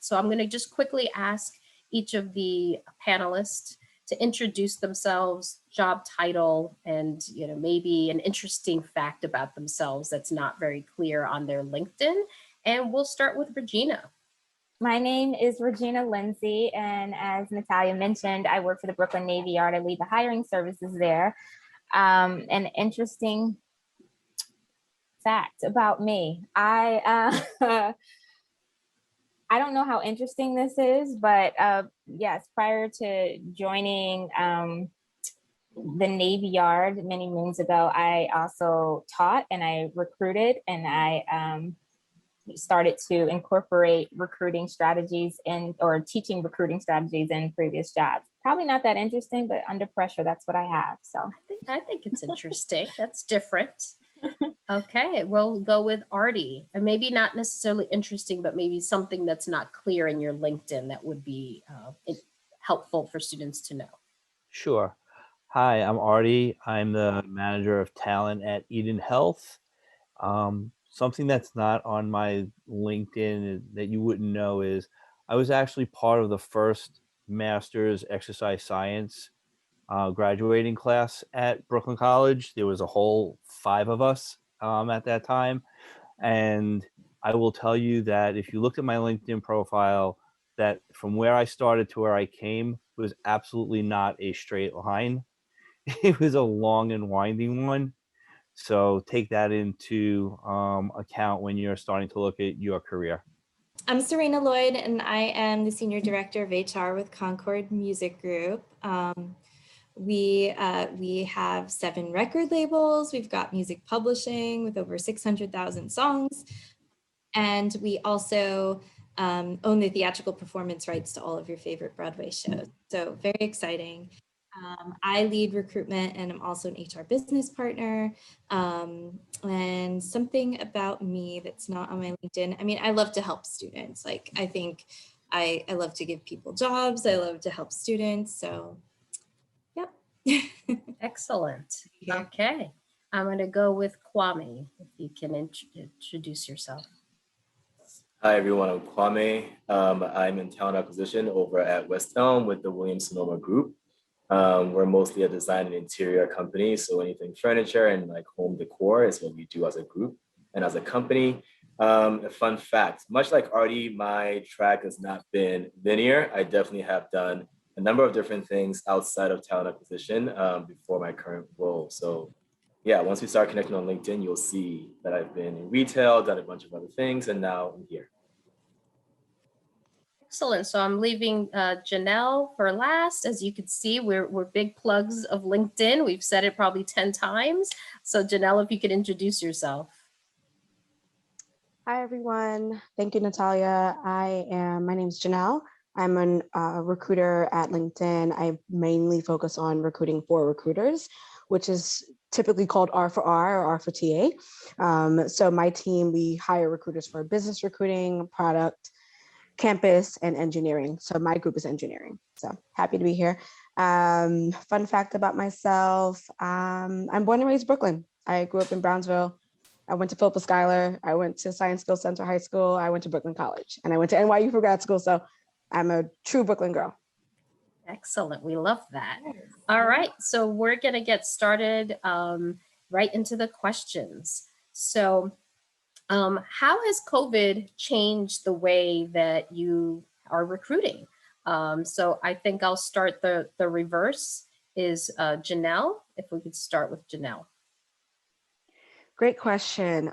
So I'm going to just quickly ask each of the panelists to introduce themselves, job title, and maybe an interesting fact about themselves that's not very clear on their LinkedIn. And we'll start with Regina. My name is Regina Lindsey, and as Natalia mentioned, I work for the Brooklyn Navy Yard. I lead the hiring services there. An interesting fact about me, I don't know how interesting this is, but yes, prior to joining the Navy Yard many moons ago, I also taught and I recruited, and I started to incorporate recruiting strategies or teaching recruiting strategies in previous jobs. Probably not that interesting, but under pressure, that's what I have. So I think it's interesting. That's different. Okay, we'll go with Artie. And maybe not necessarily interesting, but maybe something that's not clear in your LinkedIn that would be helpful for students to know. Sure. Hi, I'm Artie. I'm the manager of talent at Eden Health. Something that's not on my LinkedIn that you wouldn't know is I was actually part of the first master's exercise science graduating class at Brooklyn College. There was a whole 5 of us at that time. And I will tell you that if you look at my LinkedIn profile, that from where I started to where I came was absolutely not a straight line. It was a long and winding one. So take that into account when you're starting to look at your career. I'm Serena Lloyd, and I am the Senior Director of HR with Concord Music Group. We have 7 record labels. We've got music publishing with over 600,000 songs. And we also own the theatrical performance rights to all of your favorite Broadway shows. So very exciting. I lead recruitment, and I'm also an HR business partner. And something about me that's not on my LinkedIn, I mean, I love to help students. Like, I think I love to give people jobs. I love to help students. So, yep. Excellent. Okay. I'm going to go with Kwame, if you can introduce yourself. Hi, everyone. I'm Kwame. I'm in talent acquisition over at West Elm with the Williams-Sonoma Group. We're mostly a design and interior company, so anything furniture and like home decor is what we do as a group and as a company. A fun fact, much like Artie, my track has not been linear. I definitely have done a number of different things outside of talent acquisition before my current role. So yeah, once we start connecting on LinkedIn, you'll see that I've been in retail, done a bunch of other things, and now I'm here. Excellent. So I'm leaving Janelle for last. As you can see, we're big plugs of LinkedIn. We've said it probably 10 times. So Janelle, if you could introduce yourself. Hi, everyone. Thank you, Natalia. My name is Janelle. I'm a recruiter at LinkedIn. I mainly focus on recruiting for recruiters, which is typically called R for R or R for TA. So my team, we hire recruiters for business recruiting, product, campus, and engineering. So my group is engineering. So happy to be here. Fun fact about myself, I'm born and raised Brooklyn. I grew up in Brownsville. I went to Philippa Schuyler. I went to Science Skills Center High School. I went to Brooklyn College, and I went to NYU for grad school. So I'm a true Brooklyn girl. Excellent. We love that. All right. So we're going to get started right into the questions. So how has COVID changed the way that you are recruiting? So I think I'll start the reverse is Janelle, if we could start with Janelle. Great question.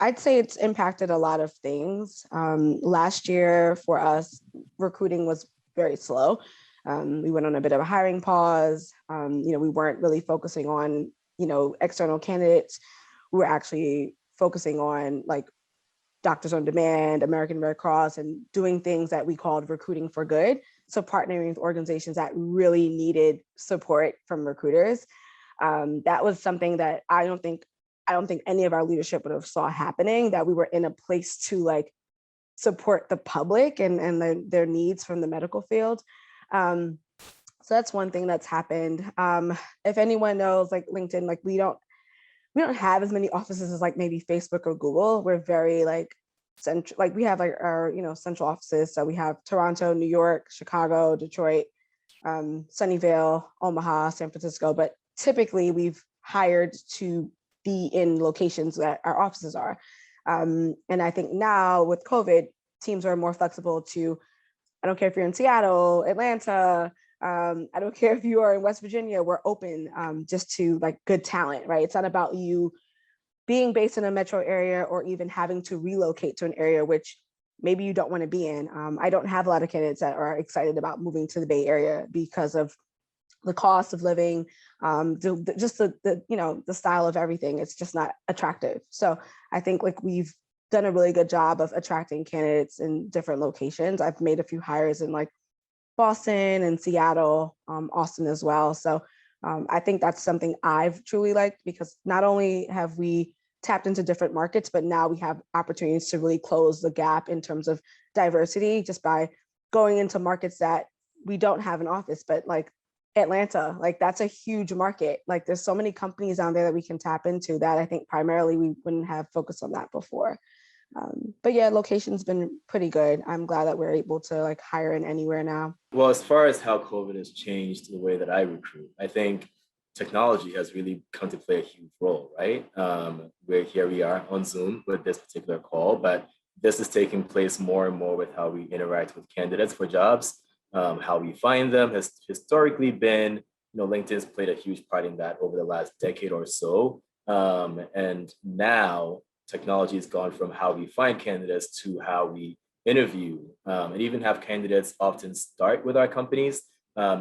I'd say it's impacted a lot of things. Last year for us, recruiting was very slow. We went on a bit of a hiring pause. We weren't really focusing on, external candidates. We were actually focusing on like Doctors on Demand, American Red Cross, and doing things that we called recruiting for good. So partnering with organizations that really needed support from recruiters. That was something that I don't think any of our leadership would have saw happening, that we were in a place to like support the public and their needs from the medical field. So that's one thing that's happened. If anyone knows, like LinkedIn, like we don't have as many offices as like maybe Facebook or Google. We're very like central, like we have like our, central offices. So we have Toronto, New York, Chicago, Detroit, Sunnyvale, Omaha, San Francisco, but typically we've hired to be in locations that our offices are. And I think now with COVID, teams are more flexible to, I don't care if you're in Seattle, Atlanta, I don't care if you are in West Virginia, we're open just to like good talent, right? It's not about you being based in a metro area or even having to relocate to an area which maybe you don't want to be in. I don't have a lot of candidates that are excited about moving to the Bay Area because of the cost of living, just the style of everything. It's just not attractive. So I think like we've done a really good job of attracting candidates in different locations. I've made a few hires in like Boston and Seattle, Austin as well. So I think that's something I've truly liked, because not only have we tapped into different markets, but now we have opportunities to really close the gap in terms of diversity just by going into markets that we don't have an office, but like Atlanta, like that's a huge market. Like there's so many companies down there that we can tap into that I think primarily we wouldn't have focused on that before. But yeah, location's been pretty good. I'm glad that we're able to like hire in anywhere now. Well, as far as how COVID has changed the way that I recruit, I think technology has really come to play a huge role, right? Where here we are on Zoom with this particular call, but this is taking place more and more with how we interact with candidates for jobs, how we find them has historically been, LinkedIn's played a huge part in that over the last decade or so. And now technology has gone from how we find candidates to how we interview, and even have candidates often start with our companies.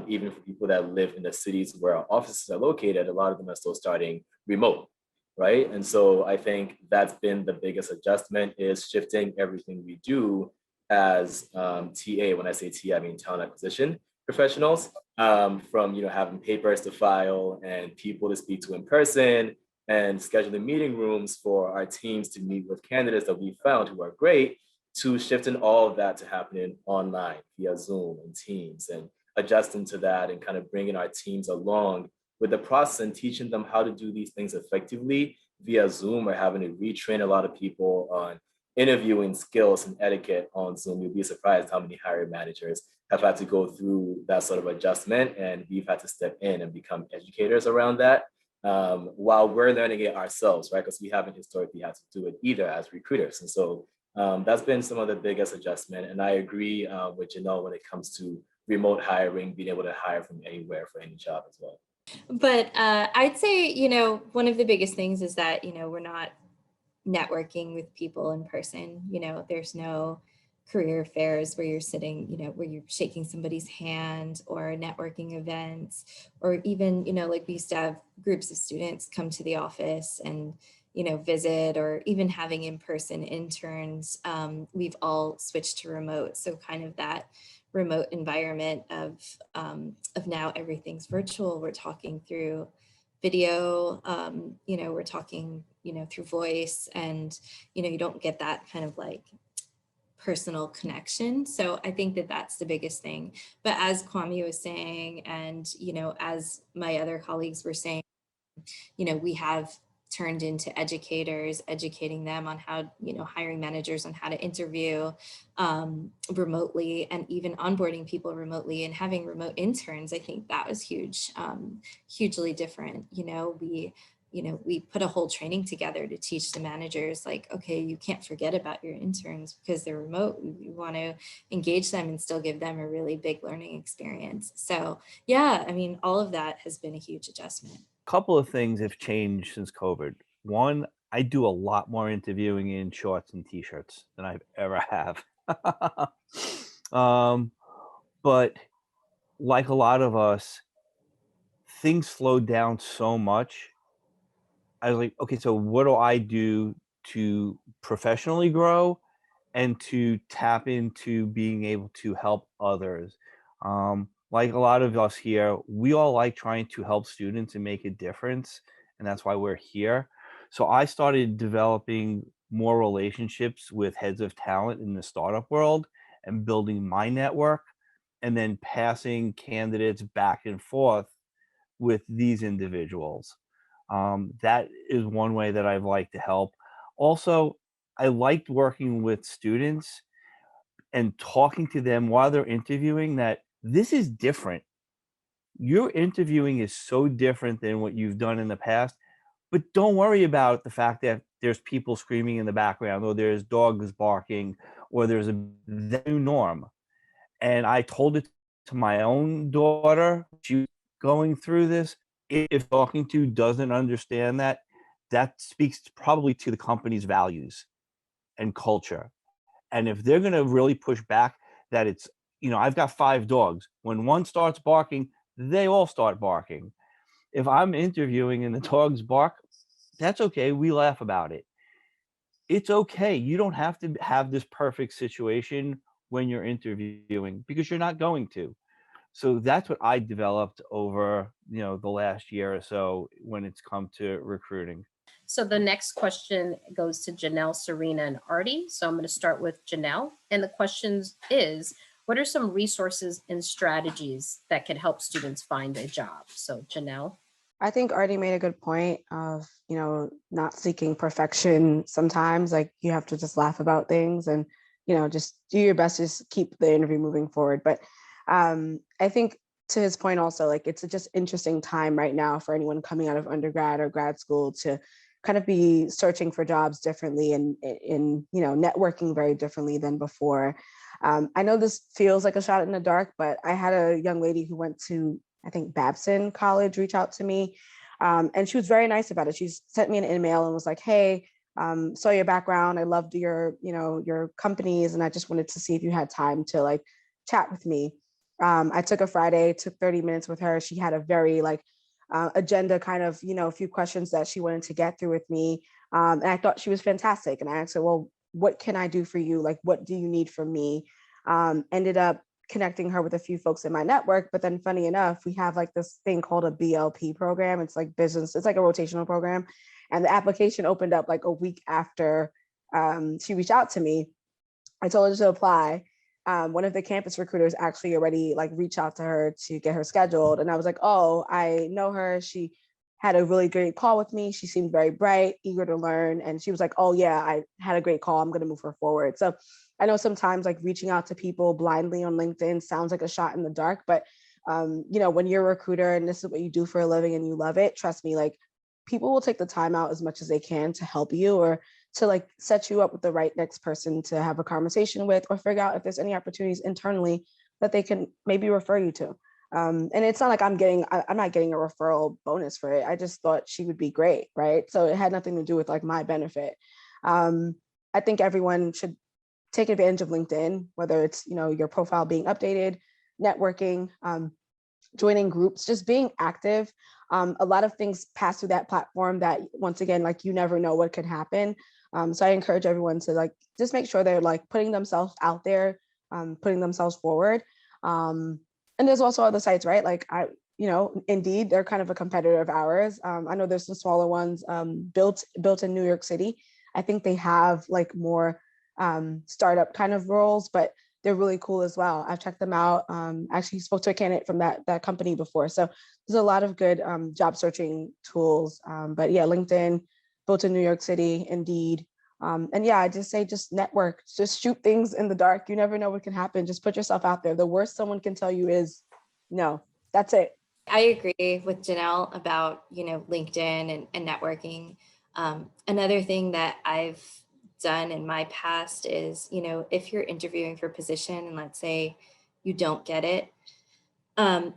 Even for people that live in the cities where our offices are located, a lot of them are still starting remote, right? And so I think that's been the biggest adjustment, is shifting everything we do as TA. When I say TA, I mean talent acquisition professionals, from having papers to file and people to speak to in person, and scheduling meeting rooms for our teams to meet with candidates that we found who are great, to shifting all of that to happening online via Zoom and Teams, and adjusting to that and kind of bringing our teams along with the process and teaching them how to do these things effectively via Zoom, or having to retrain a lot of people on interviewing skills and etiquette on Zoom. You'll be surprised how many hiring managers have had to go through that sort of adjustment, and we've had to step in and become educators around that, while we're learning it ourselves, right? Because we haven't historically had to do it either as recruiters. And so that's been some of the biggest adjustment. And I agree with Janelle when it comes to remote hiring, being able to hire from anywhere for any job as well. But I'd say, one of the biggest things is that, we're not networking with people in person. There's no career fairs where you're sitting, where you're shaking somebody's hand, or networking events, or even, like we used to have groups of students come to the office and visit, or even having in-person interns. We've all switched to remote. So kind of that remote environment of now everything's virtual. We're talking through video, we're talking, through voice, and, you don't get that kind of like personal connection. So I think that that's the biggest thing. But as Kwame was saying, and, as my other colleagues were saying, we have turned into educators, educating them on how, hiring managers on how to interview remotely, and even onboarding people remotely, and having remote interns. I think that was huge, hugely different. We put a whole training together to teach the managers, like, okay, you can't forget about your interns because they're remote. We want to engage them and still give them a really big learning experience. So yeah, I mean, all of that has been a huge adjustment. Couple of things have changed since COVID. One, I do a lot more interviewing in shorts and t-shirts than I've ever have. But like a lot of us, things slowed down so much. I was like, okay, so what do I do to professionally grow and to tap into being able to help others? Like a lot of us here, we all like trying to help students and make a difference, and that's why we're here. So I started developing more relationships with heads of talent in the startup world and building my network, and then passing candidates back and forth with these individuals. That is one way that I've liked to help. Also, I liked working with students and talking to them while they're interviewing that this is different. Your interviewing is so different than what you've done in the past, but don't worry about the fact that there's people screaming in the background, or there's dogs barking, or there's a the new norm. And I told it to my own daughter. She was going through this. If talking to doesn't understand that, that speaks probably to the company's values and culture. And if they're going to really push back that it's, I've got 5 dogs. When one starts barking, they all start barking. If I'm interviewing and the dogs bark, that's okay. We laugh about it. It's okay. You don't have to have this perfect situation when you're interviewing, because you're not going to. So that's what I developed over, the last year or so when it's come to recruiting. So the next question goes to Janelle, Serena, and Artie. So I'm going to start with Janelle. And the question is, what are some resources and strategies that could help students find a job? So Janelle. I think Artie made a good point of, not seeking perfection sometimes. Like, you have to just laugh about things and, just do your best to just keep the interview moving forward. But I think, to his point also, like, it's just interesting time right now for anyone coming out of undergrad or grad school to kind of be searching for jobs differently and in networking very differently than before. I know this feels like a shot in the dark, but I had a young lady who went to, I think, Babson College reach out to me. And she was very nice about it. She sent me an email and was like, hey, saw your background. I loved your companies. And I just wanted to see if you had time to like chat with me. I took a Friday, took 30 minutes with her. She had a very agenda kind of, a few questions that she wanted to get through with me. And I thought she was fantastic. And I asked her, well, what can I do for you? Like, what do you need from me? Ended up connecting her with a few folks in my network. But then funny enough, we have like this thing called a BLP program. It's like business, it's like a rotational program. And the application opened up like a week after she reached out to me. I told her to apply. One of the campus recruiters actually already like reached out to her to get her scheduled. And I was like, oh, I know her. She had a really great call with me. She seemed very bright, eager to learn. And she was like, oh yeah, I had a great call. I'm going to move her forward. So I know sometimes like reaching out to people blindly on LinkedIn sounds like a shot in the dark, but when you're a recruiter and this is what you do for a living and you love it, trust me, like people will take the time out as much as they can to help you or to like set you up with the right next person to have a conversation with, or figure out if there's any opportunities internally that they can maybe refer you to. And it's not like I'm not getting a referral bonus for it. I just thought she would be great, right? So it had nothing to do with like my benefit. I think everyone should take advantage of LinkedIn, whether it's, your profile being updated, networking, joining groups, just being active. A lot of things pass through that platform that, once again, like you never know what could happen. So I encourage everyone to like, just make sure they're like putting themselves out there, putting themselves forward. And there's also other sites, right? Like Indeed, they're kind of a competitor of ours. I know there's some smaller ones built in New York City. I think they have like more startup kind of roles, but they're really cool as well. I've checked them out. Actually spoke to a candidate from that company before. So there's a lot of good job searching tools. But yeah, LinkedIn, built in New York City, Indeed. And yeah, I just say, just network, just shoot things in the dark. You never know what can happen. Just put yourself out there. The worst someone can tell you is no. That's it. I agree with Janelle about, LinkedIn and networking. Another thing that I've done in my past is, if you're interviewing for a position and let's say you don't get it,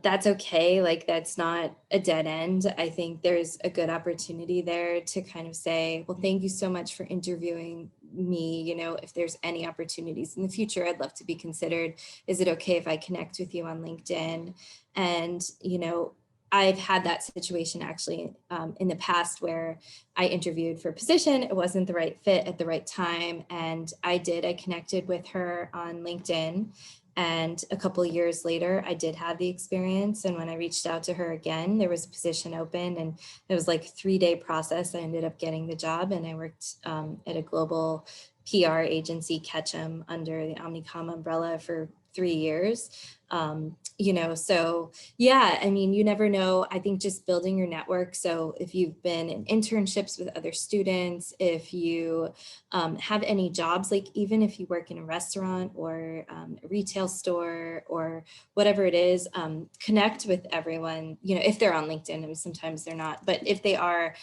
that's okay. Like, that's not a dead end. I think there's a good opportunity there to kind of say, well, thank you so much for interviewing me. If there's any opportunities in the future, I'd love to be considered. Is it okay if I connect with you on LinkedIn? And, I've had that situation actually in the past where I interviewed for a position. It wasn't the right fit at the right time. And I connected with her on LinkedIn. And a couple of years later, I did have the experience. And when I reached out to her again, there was a position open and it was like a 3-day process. I ended up getting the job and I worked at a global PR agency, Ketchum, under the Omnicom umbrella for 3 years. You know, so yeah, I mean, you never know. I think just building your network. So if you've been in internships with other students, if you have any jobs, like even if you work in a restaurant or a retail store or whatever it is, connect with everyone, you know, if they're on LinkedIn. I mean, sometimes they're not, but if they are,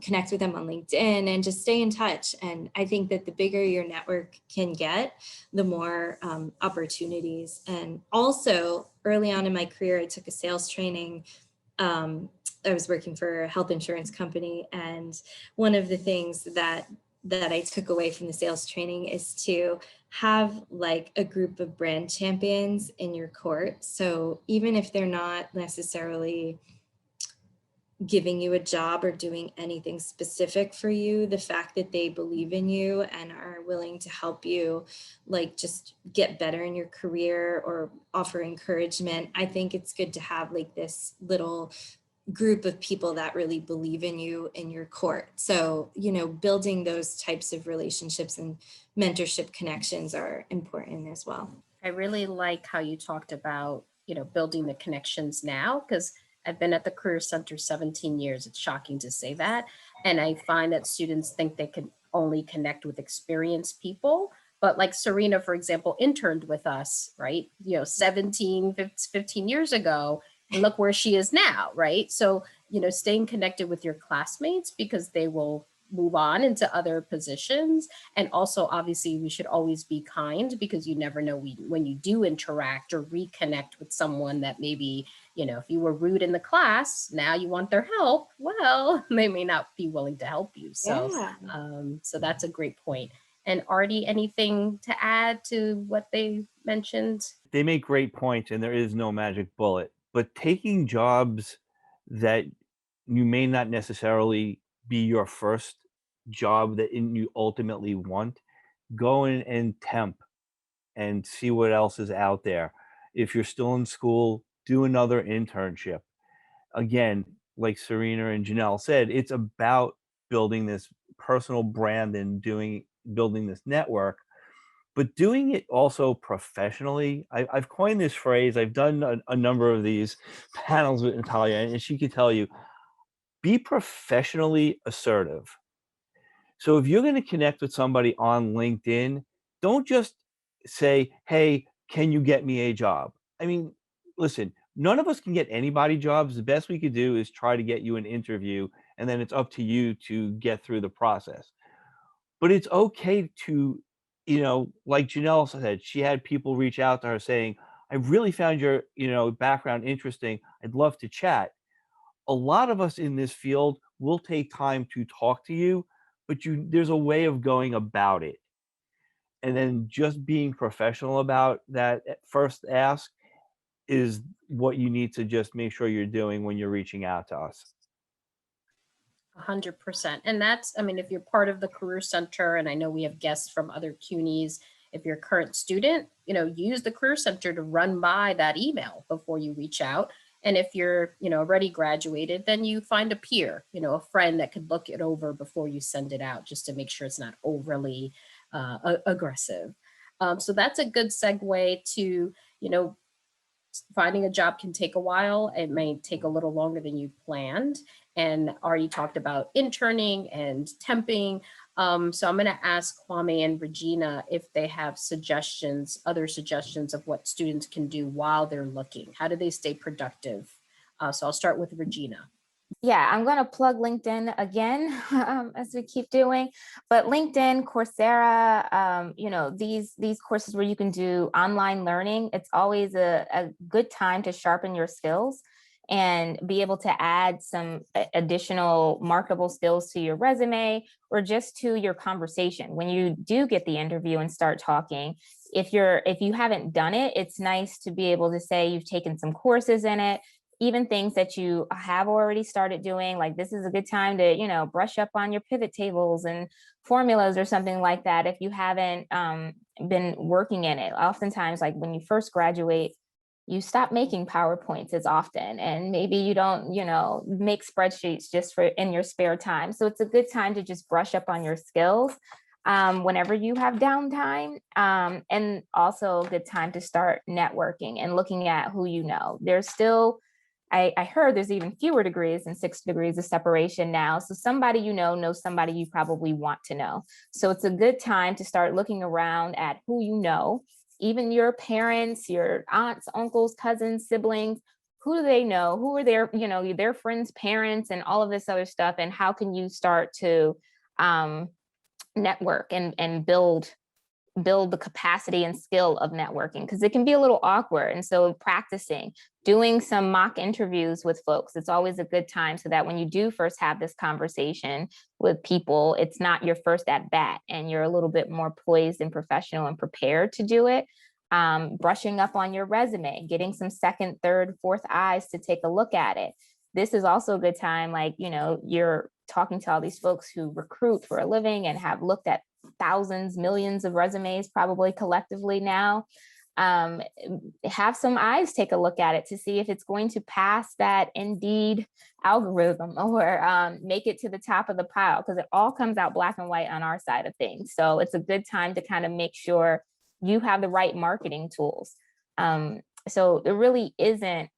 connect with them on LinkedIn and just stay in touch. And I think that the bigger your network can get, the more opportunities. And also early on in my career, I took a sales training. I was working for a health insurance company. And one of the things that I took away from the sales training is to have like a group of brand champions in your court. So even if they're not necessarily giving you a job or doing anything specific for you, the fact that they believe in you and are willing to help you like just get better in your career or offer encouragement, I think it's good to have like this little group of people that really believe in you in your court. So, you know, building those types of relationships and mentorship connections are important as well. I really like how you talked about, you know, building the connections now, because I've been at the Career Center 17 years. It's shocking to say that. And I find that students think they can only connect with experienced people. But like Serena, for example, interned with us, right? You know, 15 years ago, and look where she is now, right? So, you know, staying connected with your classmates because they will move on into other positions. And also, obviously, we should always be kind because you never know when you do interact or reconnect with someone that maybe, you know, if you were rude in the class, now you want their help, well, they may not be willing to help you. So, Yeah. so that's a great point. And Artie, anything to add to what they mentioned? They make great points, and there is no magic bullet. But taking jobs that you may not necessarily be your first job that you ultimately want, go in and temp and see what else is out there. If you're still in school, do another internship. Again, like Serena and Janelle said, it's about building this personal brand and building this network, but doing it also professionally. I've coined this phrase. I've done a number of these panels with Natalia, and she could tell you, be professionally assertive. So if you're going to connect with somebody on LinkedIn, don't just say, hey, can you get me a job? I mean, listen, none of us can get anybody jobs. The best we could do is try to get you an interview, and then it's up to you to get through the process. But it's okay to, you know, like Janelle said, she had people reach out to her saying, I really found your, you know, background interesting. I'd love to chat. A lot of us in this field will take time to talk to you, but there's a way of going about it. And then just being professional about that at first ask is what you need to just make sure you're doing when you're reaching out to us. 100%. And that's, I mean, if you're part of the Career Center, and I know we have guests from other CUNYs, if you're a current student, you know, use the Career Center to run by that email before you reach out. And if you're, you know, already graduated, then you find a peer, you know, a friend that could look it over before you send it out, just to make sure it's not overly aggressive. So that's a good segue to, you know, finding a job can take a while. It may take a little longer than you planned. And Artie talked about interning and temping. So I'm going to ask Kwame and Regina if they have suggestions, other suggestions of what students can do while they're looking. How do they stay productive? So I'll start with Regina. Yeah, I'm going to plug LinkedIn again, as we keep doing, but LinkedIn, Coursera, you know, these courses where you can do online learning, it's always a good time to sharpen your skills and be able to add some additional marketable skills to your resume or just to your conversation. When you do get the interview and start talking, if you haven't done it, it's nice to be able to say you've taken some courses in it, even things that you have already started doing, like this is a good time to, you know, brush up on your pivot tables and formulas or something like that if you haven't been working in it. Oftentimes, like when you first graduate, you stop making PowerPoints as often, and maybe you don't, you know, make spreadsheets just for in your spare time. So it's a good time to just brush up on your skills. whenever you have downtime, and also a good time to start networking and looking at who you know. There's still, I heard there's even fewer degrees than 6 degrees of separation now. So somebody you know knows somebody you probably want to know. So it's a good time to start looking around at who you know, even your parents, your aunts, uncles, cousins, siblings. Who do they know? Who are their, you know, their friends' parents and all of this other stuff? And how can you start to network and build the capacity and skill of networking, because it can be a little awkward. And so practicing, doing some mock interviews with folks, it's always a good time, so that when you do first have this conversation with people, it's not your first at bat and you're a little bit more poised and professional and prepared to do it. Brushing up on your resume, getting some second, third, fourth eyes to take a look at it. This is also a good time, like, you know, you're talking to all these folks who recruit for a living and have looked at thousands, millions of resumes probably collectively now. Have some eyes take a look at it to see if it's going to pass that Indeed algorithm, or make it to the top of the pile, because it all comes out black and white on our side of things. So it's a good time to kind of make sure you have the right marketing tools. So there really isn't,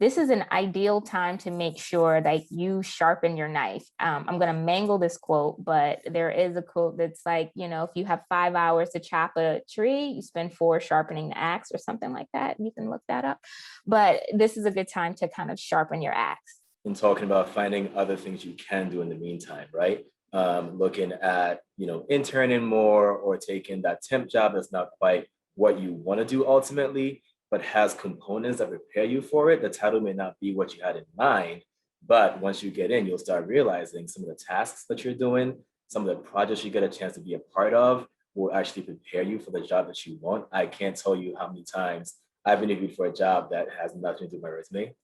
this is an ideal time to make sure that you sharpen your knife. I'm going to mangle this quote, but there is a quote that's like, you know, if you have 5 hours to chop a tree, you spend 4 sharpening the axe, or something like that. You can look that up. But this is a good time to kind of sharpen your axe. And talking about finding other things you can do in the meantime, right? Looking at, you know, interning more, or taking that temp job that's not quite what you want to do ultimately, but has components that prepare you for it. The title may not be what you had in mind, but once you get in, you'll start realizing some of the tasks that you're doing, some of the projects you get a chance to be a part of, will actually prepare you for the job that you want. I can't tell you how many times I've interviewed for a job that has nothing to do with my resume,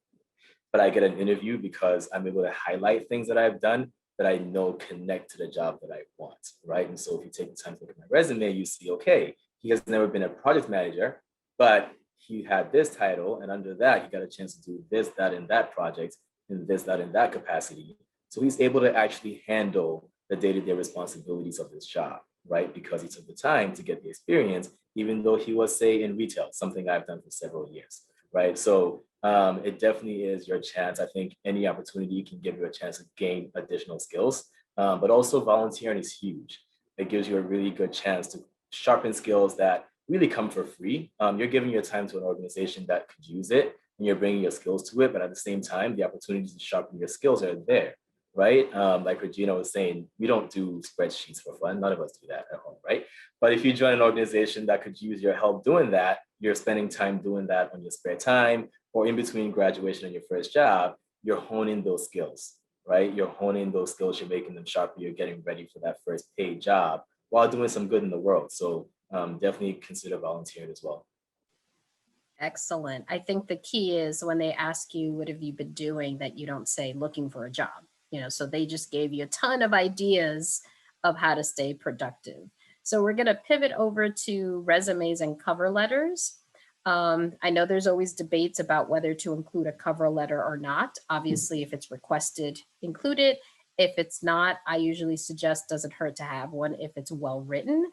but I get an interview because I'm able to highlight things that I've done that I know connect to the job that I want, right? And so if you take the time to look at my resume, you see, okay, he has never been a project manager, but he had this title, and under that, he got a chance to do this, that, and that project, and this, that, and that capacity. So he's able to actually handle the day-to-day responsibilities of his job, right? Because he took the time to get the experience, even though he was, say, in retail, something I've done for several years, right? So it definitely is your chance. I think any opportunity can give you a chance to gain additional skills, but also volunteering is huge. It gives you a really good chance to sharpen skills that really come for free. You're giving your time to an organization that could use it, and you're bringing your skills to it, but at the same time, the opportunities to sharpen your skills are there, right? Like Regina was saying, we don't do spreadsheets for fun. None of us do that at home, right? But if you join an organization that could use your help doing that, you're spending time doing that on your spare time, or in between graduation and your first job, you're honing those skills, right? You're honing those skills, you're making them sharper, you're getting ready for that first paid job while doing some good in the world. So definitely consider volunteering as well. Excellent. I think the key is when they ask you, what have you been doing, that you don't say looking for a job, you know, so they just gave you a ton of ideas of how to stay productive. So we're going to pivot over to resumes and cover letters. I know there's always debates about whether to include a cover letter or not. Obviously, if it's requested, include it. If it's not, I usually suggest doesn't hurt to have one if it's well written.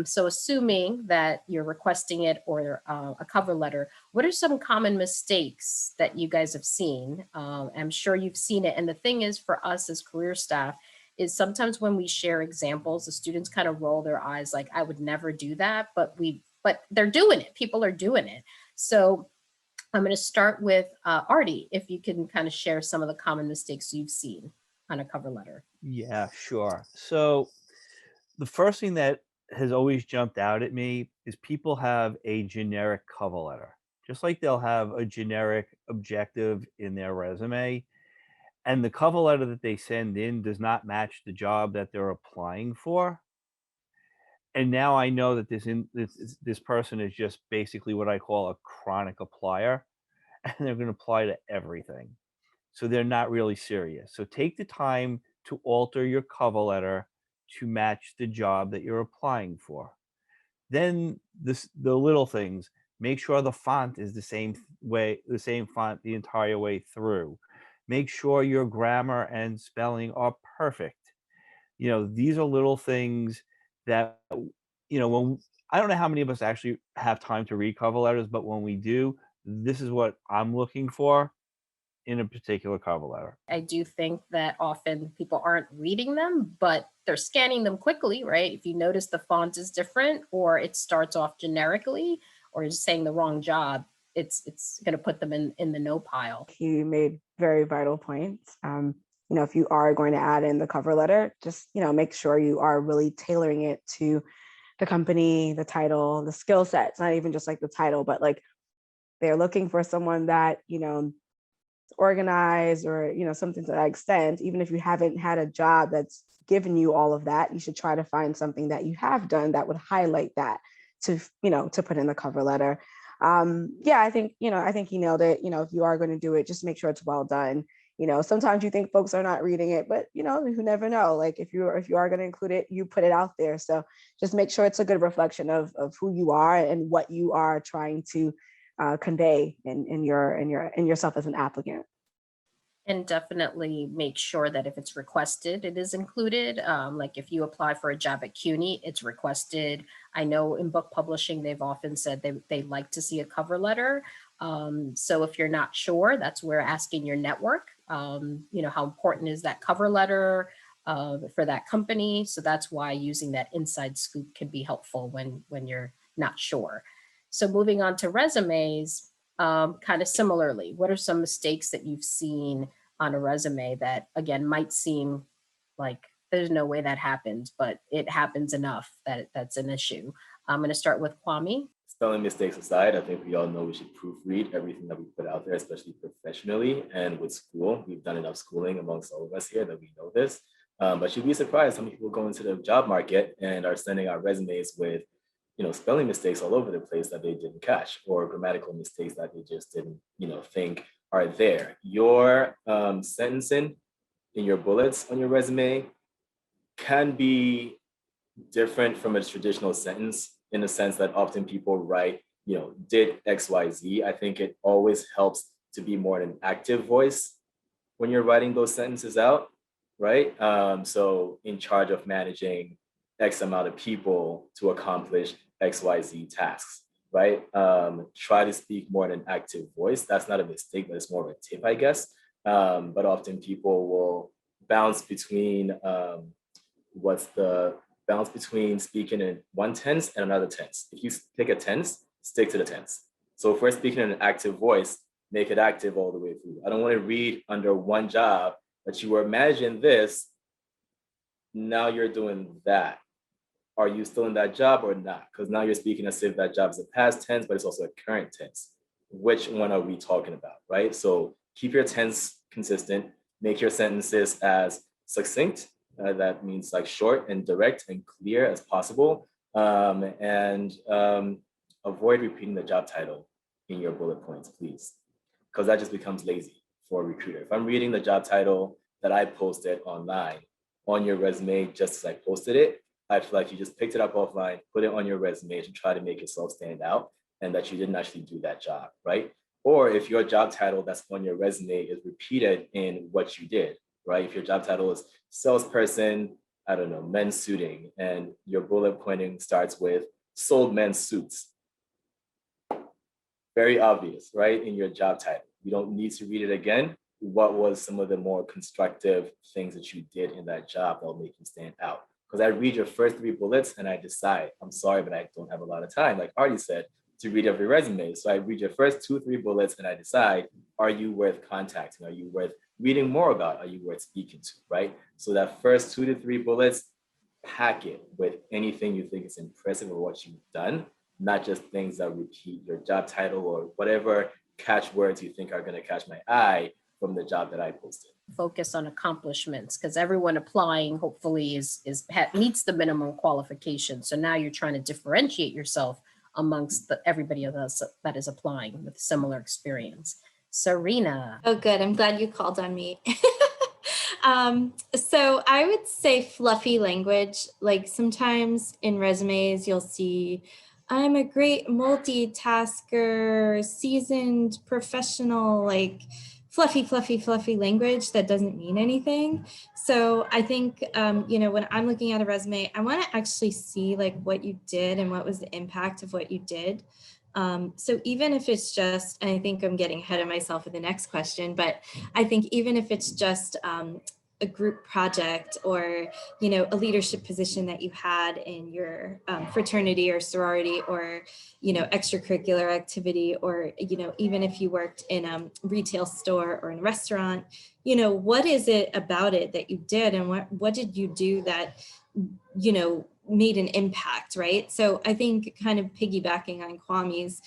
So assuming that you're requesting it, or a cover letter, what are some common mistakes that you guys have seen? I'm sure you've seen it. And the thing is, for us as career staff, is sometimes when we share examples, the students kind of roll their eyes like, I would never do that, but they're doing it. People are doing it. So I'm going to start with Artie, if you can kind of share some of the common mistakes you've seen on a cover letter. Yeah, sure. So the first thing that has always jumped out at me is people have a generic cover letter, just like they'll have a generic objective in their resume. And the cover letter that they send in does not match the job that they're applying for. And now I know that this person is just basically what I call a chronic applier, and they're going to apply to everything. So they're not really serious. So take the time to alter your cover letter to match the job that you're applying for. Then the little things, make sure the font is the same font the entire way through. Make sure your grammar and spelling are perfect. You know, these are little things that, when I don't know how many of us actually have time to read cover letters, but when we do, this is what I'm looking for in a particular cover letter. I do think that often people aren't reading them, but they're scanning them quickly, right? If you notice the font is different or it starts off generically or is saying the wrong job, it's going to put them in the no pile. You made very vital points. If you are going to add in the cover letter, just, make sure you are really tailoring it to the company, the title, the skill set. It's not even just like the title, but like they're looking for someone that, organized or, something to that extent. Even if you haven't had a job that's given you all of that, you should try to find something that you have done that would highlight that to put in the cover letter. I think he nailed it. If you are going to do it, just make sure it's well done. Sometimes you think folks are not reading it, but you never know. Like if you are going to include it, you put it out there. So just make sure it's a good reflection of who you are and what you are trying to convey in yourself as an applicant. And definitely make sure that if it's requested, it is included. Like if you apply for a job at CUNY, it's requested. I know in book publishing, they've often said they like to see a cover letter. So if you're not sure, that's where asking your network, how important is that cover letter for that company? So that's why using that inside scoop can be helpful when you're not sure. So moving on to resumes, kind of similarly, what are some mistakes that you've seen on a resume that, again, might seem like there's no way that happened, but it happens enough that that's an issue? I'm going to start with Kwame. Spelling mistakes aside, I think we all know we should proofread everything that we put out there, especially professionally and with school. We've done enough schooling amongst all of us here that we know this. But you'd be surprised how many people go into the job market and are sending out resumes with spelling mistakes all over the place that they didn't catch, or grammatical mistakes that they just didn't, think are there. Your sentencing in your bullets on your resume can be different from a traditional sentence in the sense that often people write, did X, Y, Z. I think it always helps to be more an active voice when you're writing those sentences out, right? So in charge of managing X amount of people to accomplish XYZ tasks, right? Try to speak more in an active voice. That's not a mistake, but it's more of a tip, I guess. But often people will bounce between speaking in one tense and another tense. If you pick a tense, stick to the tense. So if we're speaking in an active voice, make it active all the way through. I don't want to read under one job that you were managing this, now you're doing that. Are you still in that job or not? Because now you're speaking as if that job is a past tense, but it's also a current tense. Which one are we talking about, right? So keep your tense consistent, make your sentences as succinct, that means like short and direct and clear as possible, and avoid repeating the job title in your bullet points, please, because that just becomes lazy for a recruiter. If I'm reading the job title that I posted online on your resume just as I posted it, I feel like you just picked it up offline, put it on your resume to try to make yourself stand out and that you didn't actually do that job, right? Or if your job title that's on your resume is repeated in what you did, right? If your job title is salesperson, I don't know, men's suiting, and your bullet pointing starts with sold men's suits. Very obvious, right? In your job title. You don't need to read it again. What was some of the more constructive things that you did in that job that will make you stand out? Because I read your first 3 bullets and I decide, I'm sorry, but I don't have a lot of time, like Artie said, to read every resume. So I read your first 2-3 bullets and I decide, are you worth contacting? Are you worth reading more about? Are you worth speaking to, right? So that first 2 to 3 bullets, pack it with anything you think is impressive of what you've done, not just things that repeat your job title or whatever catchwords you think are going to catch my eye from the job that I posted. Focus on accomplishments, because everyone applying hopefully meets the minimum qualification. So now you're trying to differentiate yourself amongst everybody else that is applying with similar experience. Serena. Oh, good. I'm glad you called on me. So I would say fluffy language. Like sometimes in resumes, you'll see, I'm a great multitasker, seasoned professional, like fluffy language that doesn't mean anything. So I think, you know, when I'm looking at a resume, I want to actually see like what you did and what was the impact of what you did. So even if it's just, and I think I'm getting ahead of myself with the next question, but I think even if it's just a group project or, you know, a leadership position that you had in your fraternity or sorority or, you know, extracurricular activity, or, you know, even if you worked in a retail store or in a restaurant, you know, what is it about it that you did and what did you do that, you know, made an impact, right? So I think kind of piggybacking on Kwame's,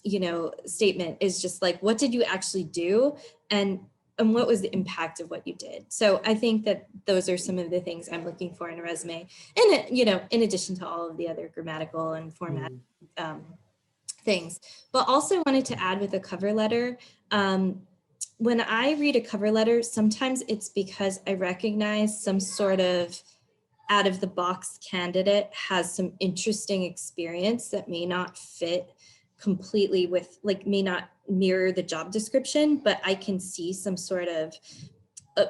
you know, statement is just like, what did you actually do? And what was the impact of what you did? So I think that those are some of the things I'm looking for in a resume. And, you know, in addition to all of the other grammatical and format things, but also wanted to add with a cover letter. When I read a cover letter, sometimes it's because I recognize some sort of out of the box candidate has some interesting experience that may not fit completely with, like, may not mirror the job description, but I can see some sort of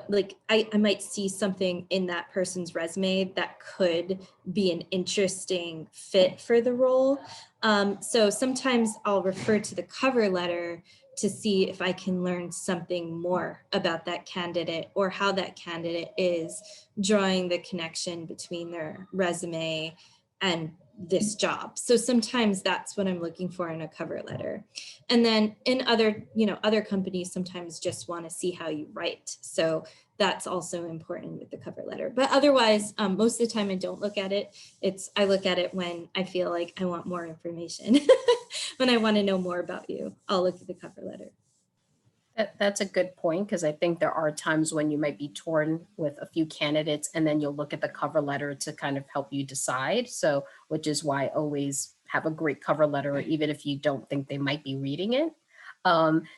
like I might see something in that person's resume that could be an interesting fit for the role. So sometimes I'll refer to the cover letter to see if I can learn something more about that candidate or how that candidate is drawing the connection between their resume and this job. So sometimes that's what I'm looking for in a cover letter. And then in other, you know, other companies sometimes just want to see how you write. So that's also important with the cover letter. But otherwise, most of the time I don't look at it. I look at it when I feel like I want more information. When I want to know more about you, I'll look at the cover letter. That's a good point, because I think there are times when you might be torn with a few candidates and then you'll look at the cover letter to kind of help you decide. So, which is why I always have a great cover letter, even if you don't think they might be reading it.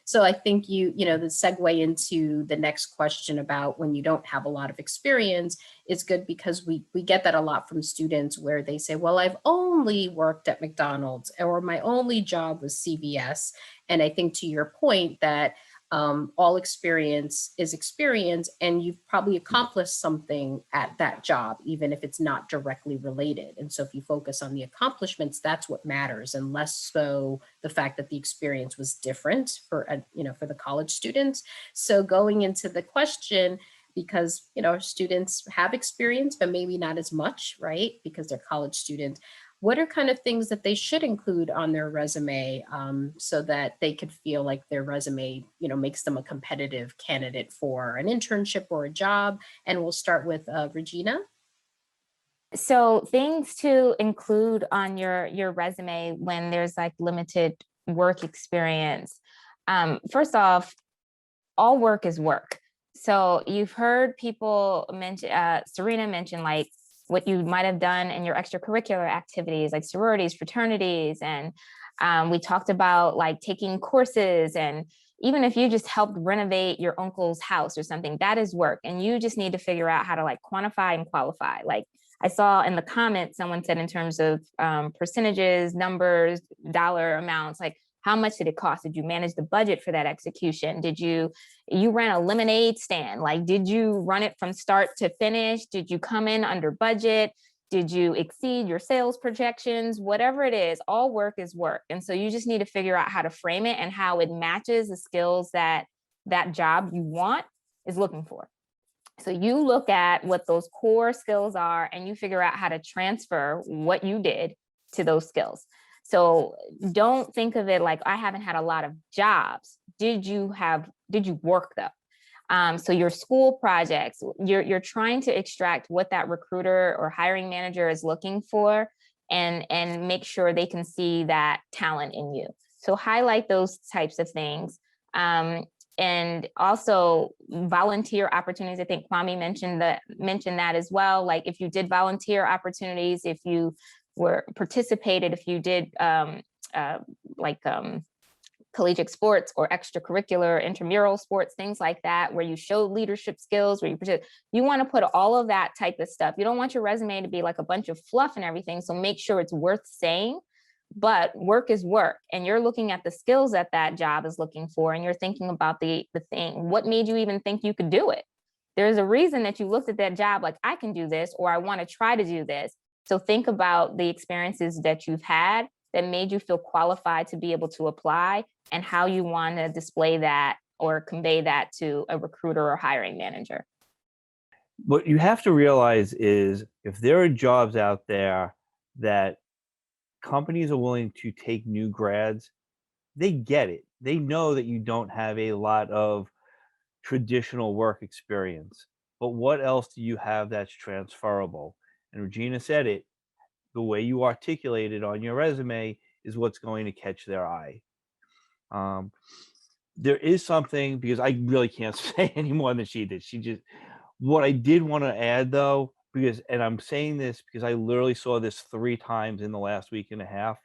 So I think the segue into the next question about when you don't have a lot of experience is good, because we get that a lot from students where they say, well, I've only worked at McDonald's, or my only job was CVS. And I think to your point that all experience is experience, and you've probably accomplished something at that job, even if it's not directly related. And so if you focus on the accomplishments, that's what matters, and less so the fact that the experience was different for the college students. So going into the question, because students have experience, but maybe not as much, right? Because they're college students. What are kind of things that they should include on their resume so that they could feel like their resume, makes them a competitive candidate for an internship or a job? And we'll start with Regina. So things to include on your resume when there's like limited work experience. First off, all work is work. So you've heard people mention, Serena mentioned like what you might have done in your extracurricular activities, like sororities, fraternities. And we talked about like taking courses, and even if you just helped renovate your uncle's house or something, that is work. And you just need to figure out how to like quantify and qualify. Like I saw in the comments, someone said in terms of percentages, numbers, dollar amounts, like how much did it cost? Did you manage the budget for that execution? Did you ran a lemonade stand? Like, did you run it from start to finish? Did you come in under budget? Did you exceed your sales projections? Whatever it is, all work is work. And so you just need to figure out how to frame it and how it matches the skills that that job you want is looking for. So you look at what those core skills are and you figure out how to transfer what you did to those skills. So don't think of it like, I haven't had a lot of jobs. Did you work though? So your school projects, you're trying to extract what that recruiter or hiring manager is looking for and make sure they can see that talent in you. So highlight those types of things. And also volunteer opportunities. I think Kwame mentioned that as well. Like if you did volunteer opportunities, if you participated, if you did collegiate sports or extracurricular intramural sports, things like that, where you show leadership skills, where you want to put all of that type of stuff. You don't want your resume to be like a bunch of fluff and everything. So make sure it's worth saying, but work is work, and you're looking at the skills that that job is looking for, and you're thinking about the thing. What made you even think you could do it? There's a reason that you looked at that job like, I can do this, or I want to try to do this. So think about the experiences that you've had that made you feel qualified to be able to apply, and how you want to display that or convey that to a recruiter or hiring manager. What you have to realize is if there are jobs out there that companies are willing to take new grads, they get it. They know that you don't have a lot of traditional work experience, but what else do you have that's transferable? And Regina said it, the way you articulate it on your resume is what's going to catch their eye. There is something, because I really can't say any more than she did. What I did want to add though, because, and I'm saying this because I literally saw this 3 times in the last week and a half.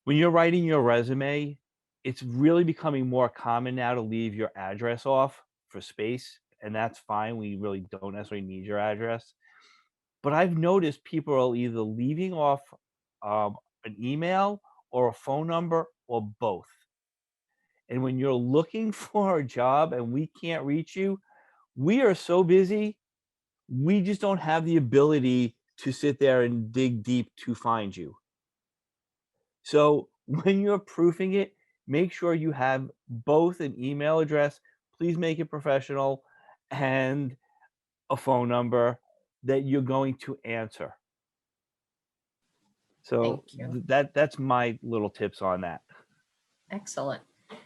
When you're writing your resume, it's really becoming more common now to leave your address off for space, and that's fine. We really don't necessarily need your address. But I've noticed people are either leaving off an email or a phone number or both. And when you're looking for a job and we can't reach you, we are so busy, we just don't have the ability to sit there and dig deep to find you. So when you're proofing it, make sure you have both an email address, please make it professional, and a phone number that you're going to answer. So Thank you. that's my little tips on that. Excellent.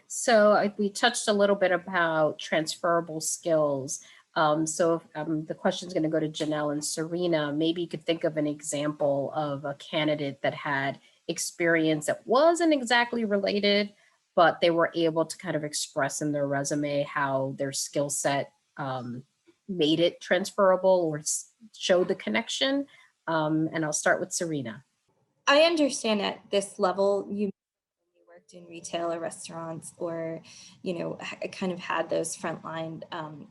So we touched a little bit about transferable skills. The question is going to go to Janelle and Serena. Maybe you could think of an example of a candidate that had experience that wasn't exactly related, but they were able to kind of express in their resume how their skill set made it transferable or showed the connection. And I'll start with Serena. I understand at this level, you worked in retail or restaurants, or, kind of had those frontline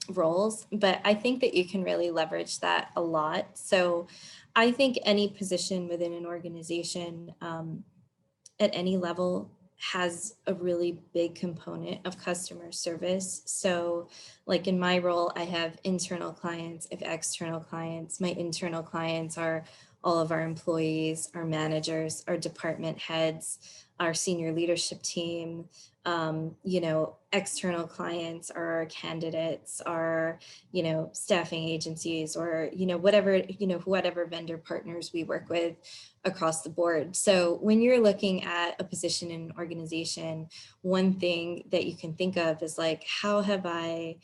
roles, but I think that you can really leverage that a lot. So I think any position within an organization at any level has a really big component of customer service. So like in my role, I have internal clients, I have external clients. My internal clients are all of our employees, our managers, our department heads, our senior leadership team. External clients are our candidates, our, staffing agencies, or, whatever vendor partners we work with across the board. So when you're looking at a position in an organization, one thing that you can think of is like, how have I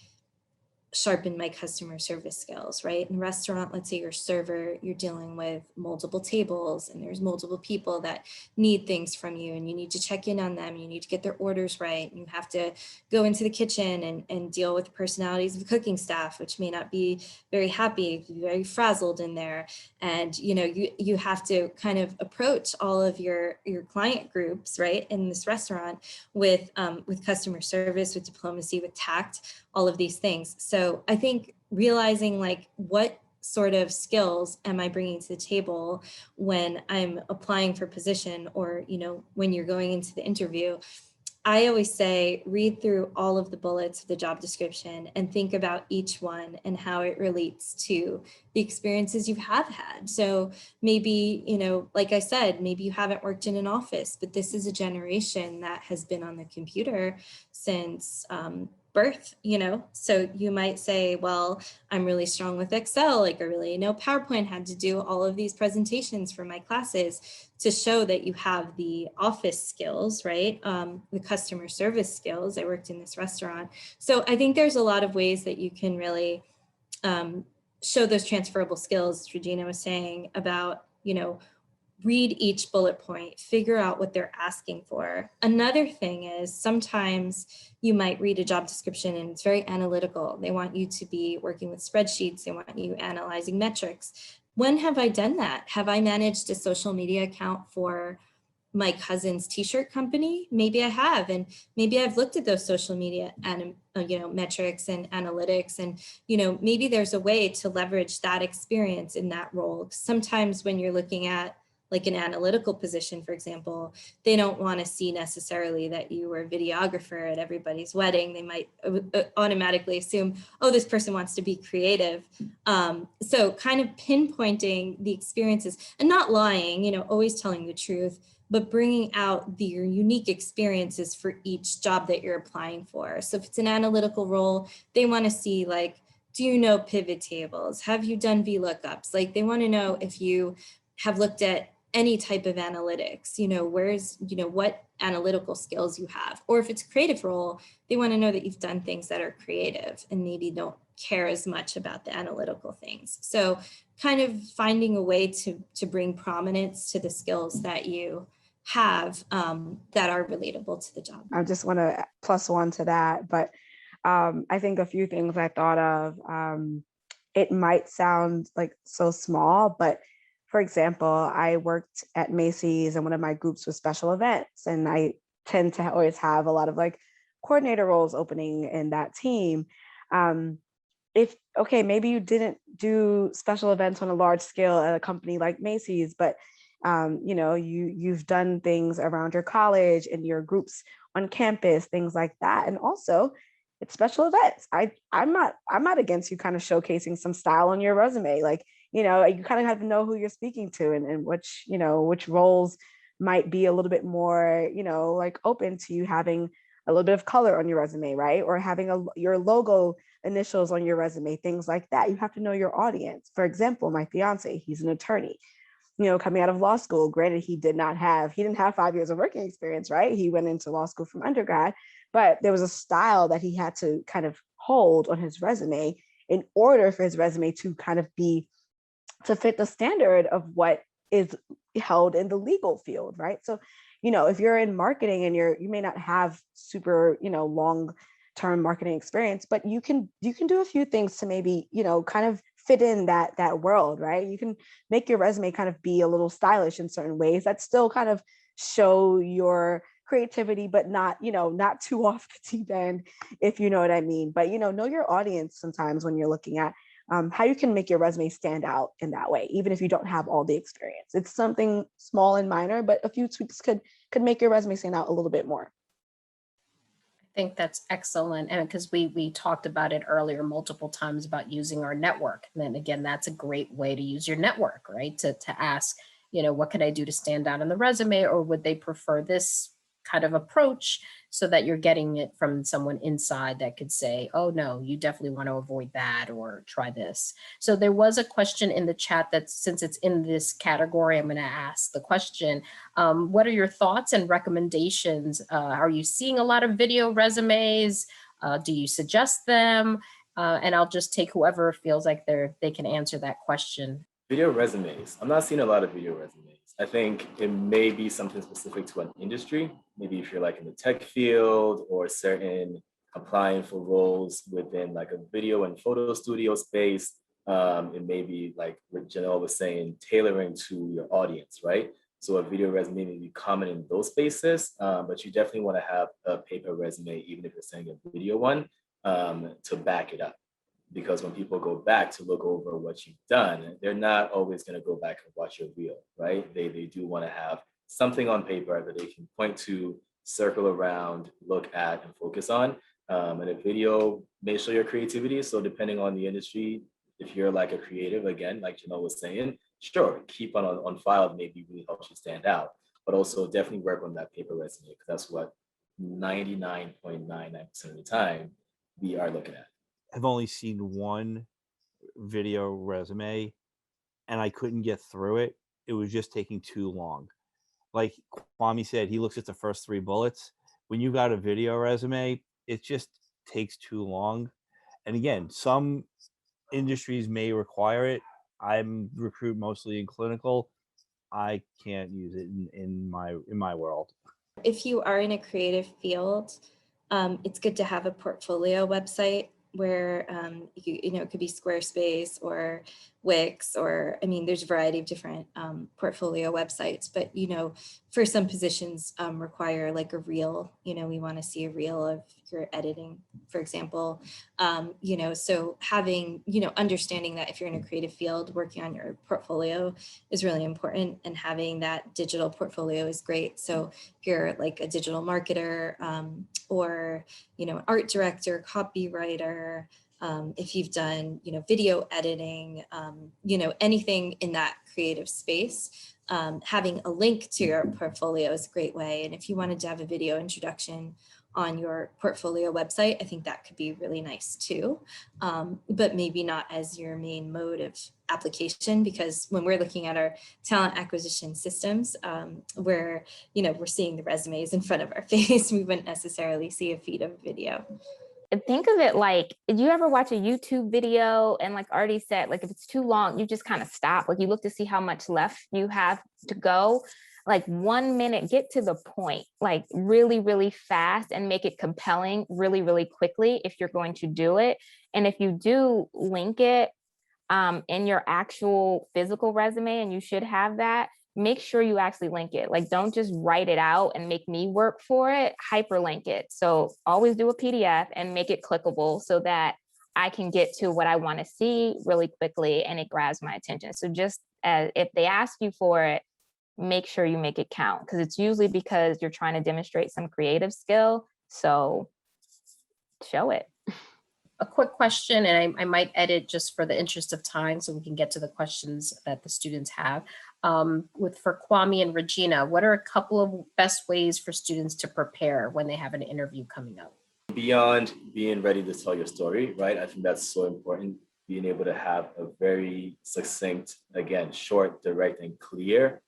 sharpen my customer service skills, right? In a restaurant, let's say you're a server, you're dealing with multiple tables and there's multiple people that need things from you, and you need to check in on them. You need to get their orders right. And you have to go into the kitchen and deal with the personalities of the cooking staff, which may not be very happy, very frazzled in there. And, you have to kind of approach all of your client groups, right, in this restaurant with customer service, with diplomacy, with tact, all of these things. So I think realizing like what sort of skills am I bringing to the table when I'm applying for position, or, when you're going into the interview, I always say, read through all of the bullets of the job description and think about each one and how it relates to the experiences you have had. So maybe, like I said, maybe you haven't worked in an office, but this is a generation that has been on the computer since birth, so you might say, well, I'm really strong with Excel, like I really know PowerPoint, had to do all of these presentations for my classes to show that you have the office skills, right? The customer service skills. I worked in this restaurant. So I think there's a lot of ways that you can really show those transferable skills. Regina was saying about, read each bullet point, figure out what they're asking for. Another thing is sometimes you might read a job description and it's very analytical. They want you to be working with spreadsheets. They want you analyzing metrics. When have I done that? Have I managed a social media account for my cousin's t-shirt company? Maybe I have, and maybe I've looked at those social media and metrics and analytics, and maybe there's a way to leverage that experience in that role. Sometimes when you're looking at like an analytical position, for example, they don't want to see necessarily that you were a videographer at everybody's wedding. They might automatically assume, oh, this person wants to be creative. So kind of pinpointing the experiences and not lying, you know, always telling the truth, but bringing out your unique experiences for each job that you're applying for. So if it's an analytical role, they want to see, like, do you know pivot tables? Have you done VLOOKUPs? Like, they want to know if you have looked at any type of analytics, you know, what analytical skills you have. Or if it's a creative role, they want to know that you've done things that are creative and maybe don't care as much about the analytical things. So kind of finding a way to bring prominence to the skills that you have that are relatable to the job. I just want to +1 to that, but I think a few things I thought of, it might sound like so small, but for example, I worked at Macy's and one of my groups was special events, and I tend to always have a lot of like coordinator roles opening in that team. Maybe you didn't do special events on a large scale at a company like Macy's, but you know, you've done things around your college and your groups on campus, things like that. And also it's special events. I'm not against you kind of showcasing some style on your resume. Like, you know, you kind of have to know who you're speaking to and which, you know, which roles might be a little bit more, you know, like open to you having a little bit of color on your resume, right? Or having your logo initials on your resume, things like that. You have to know your audience. For example, my fiance, he's an attorney, you know, coming out of law school. Granted, he didn't have 5 years of working experience, right? He went into law school from undergrad, but there was a style that he had to kind of hold on his resume in order for his resume to kind of to fit the standard of what is held in the legal field, right? So, you know, if you're in marketing and you may not have super, you know, long-term marketing experience, but you can do a few things to maybe, you know, kind of fit in that world, right? You can make your resume kind of be a little stylish in certain ways that still kind of show your creativity, but not, you know, not too off the deep end, if you know what I mean. But, you know your audience sometimes when you're looking at how you can make your resume stand out in that way, even if you don't have all the experience. It's something small and minor, but a few tweaks could make your resume stand out a little bit more. I think that's excellent. And because we talked about it earlier multiple times about using our network. And then again, that's a great way to use your network, right? To ask, you know, what can I do to stand out on the resume, or would they prefer this kind of approach, so that you're getting it from someone inside that could say, oh no, you definitely want to avoid that or try this. So there was a question in the chat that, since it's in this category, I'm going to ask the question. What are your thoughts and recommendations? Are you seeing a lot of video resumes? Do you suggest them? And I'll just take whoever feels like they can answer that question. Video resumes. I'm not seeing a lot of video resumes. I think it may be something specific to an industry. Maybe if you're like in the tech field or certain applying for roles within like a video and photo studio space, it may be like what Janelle was saying, tailoring to your audience, right? So a video resume may be common in those spaces, but you definitely want to have a paper resume, even if you're sending a video one, to back it up. Because when people go back to look over what you've done, they're not always going to go back and watch your reel, right? They do want to have something on paper that they can point to, circle around, look at, and focus on. And a video may show your creativity. So depending on the industry, if you're like a creative, again, like Janelle was saying, sure, keep on file, maybe really helps you stand out. But also definitely work on that paper resume, because that's what 99.99% of the time we are looking at. I've only seen one video resume and I couldn't get through it. It was just taking too long. Like Kwame said, he looks at the first 3 bullets. When you got a video resume, it just takes too long. And again, some industries may require it. I'm recruit mostly in clinical. I can't use it in my world. If you are in a creative field, it's good to have a portfolio website where you know, it could be Squarespace or Wix, or, I mean, there's a variety of different portfolio websites, but, you know, for some positions require like a reel, you know, we want to see a reel of your editing, for example, you know, so having, you know, understanding that if you're in a creative field, working on your portfolio is really important, and having that digital portfolio is great. So if you're like a digital marketer or, you know, an art director, copywriter, if you've done, you know, video editing, you know, anything in that creative space, having a link to your portfolio is a great way. And if you wanted to have a video introduction on your portfolio website, I think that could be really nice too, but maybe not as your main mode of application, because when we're looking at our talent acquisition systems, where, you know, we're seeing the resumes in front of our face, we wouldn't necessarily see a feed of video. Think of it like, did you ever watch a YouTube video and like Artie said, like if it's too long, you just kind of stop, like you look to see how much left you have to go, like 1 minute, get to the point, like really, really fast, and make it compelling really, really quickly if you're going to do it. And if you do link it in your actual physical resume, and you should have that, make sure you actually link it. Like, don't just write it out and make me work for it, hyperlink it. So always do a PDF and make it clickable so that I can get to what I want to see really quickly and it grabs my attention. So just as if they ask you for it, make sure you make it count, because it's usually because you're trying to demonstrate some creative skill. So show it. A quick question, and I might edit just for the interest of time so we can get to the questions that the students have. For Kwame and Regina, what are a couple of best ways for students to prepare when they have an interview coming up? Beyond being ready to tell your story, right? I think that's so important. Being able to have a very succinct, again, short, direct, and clear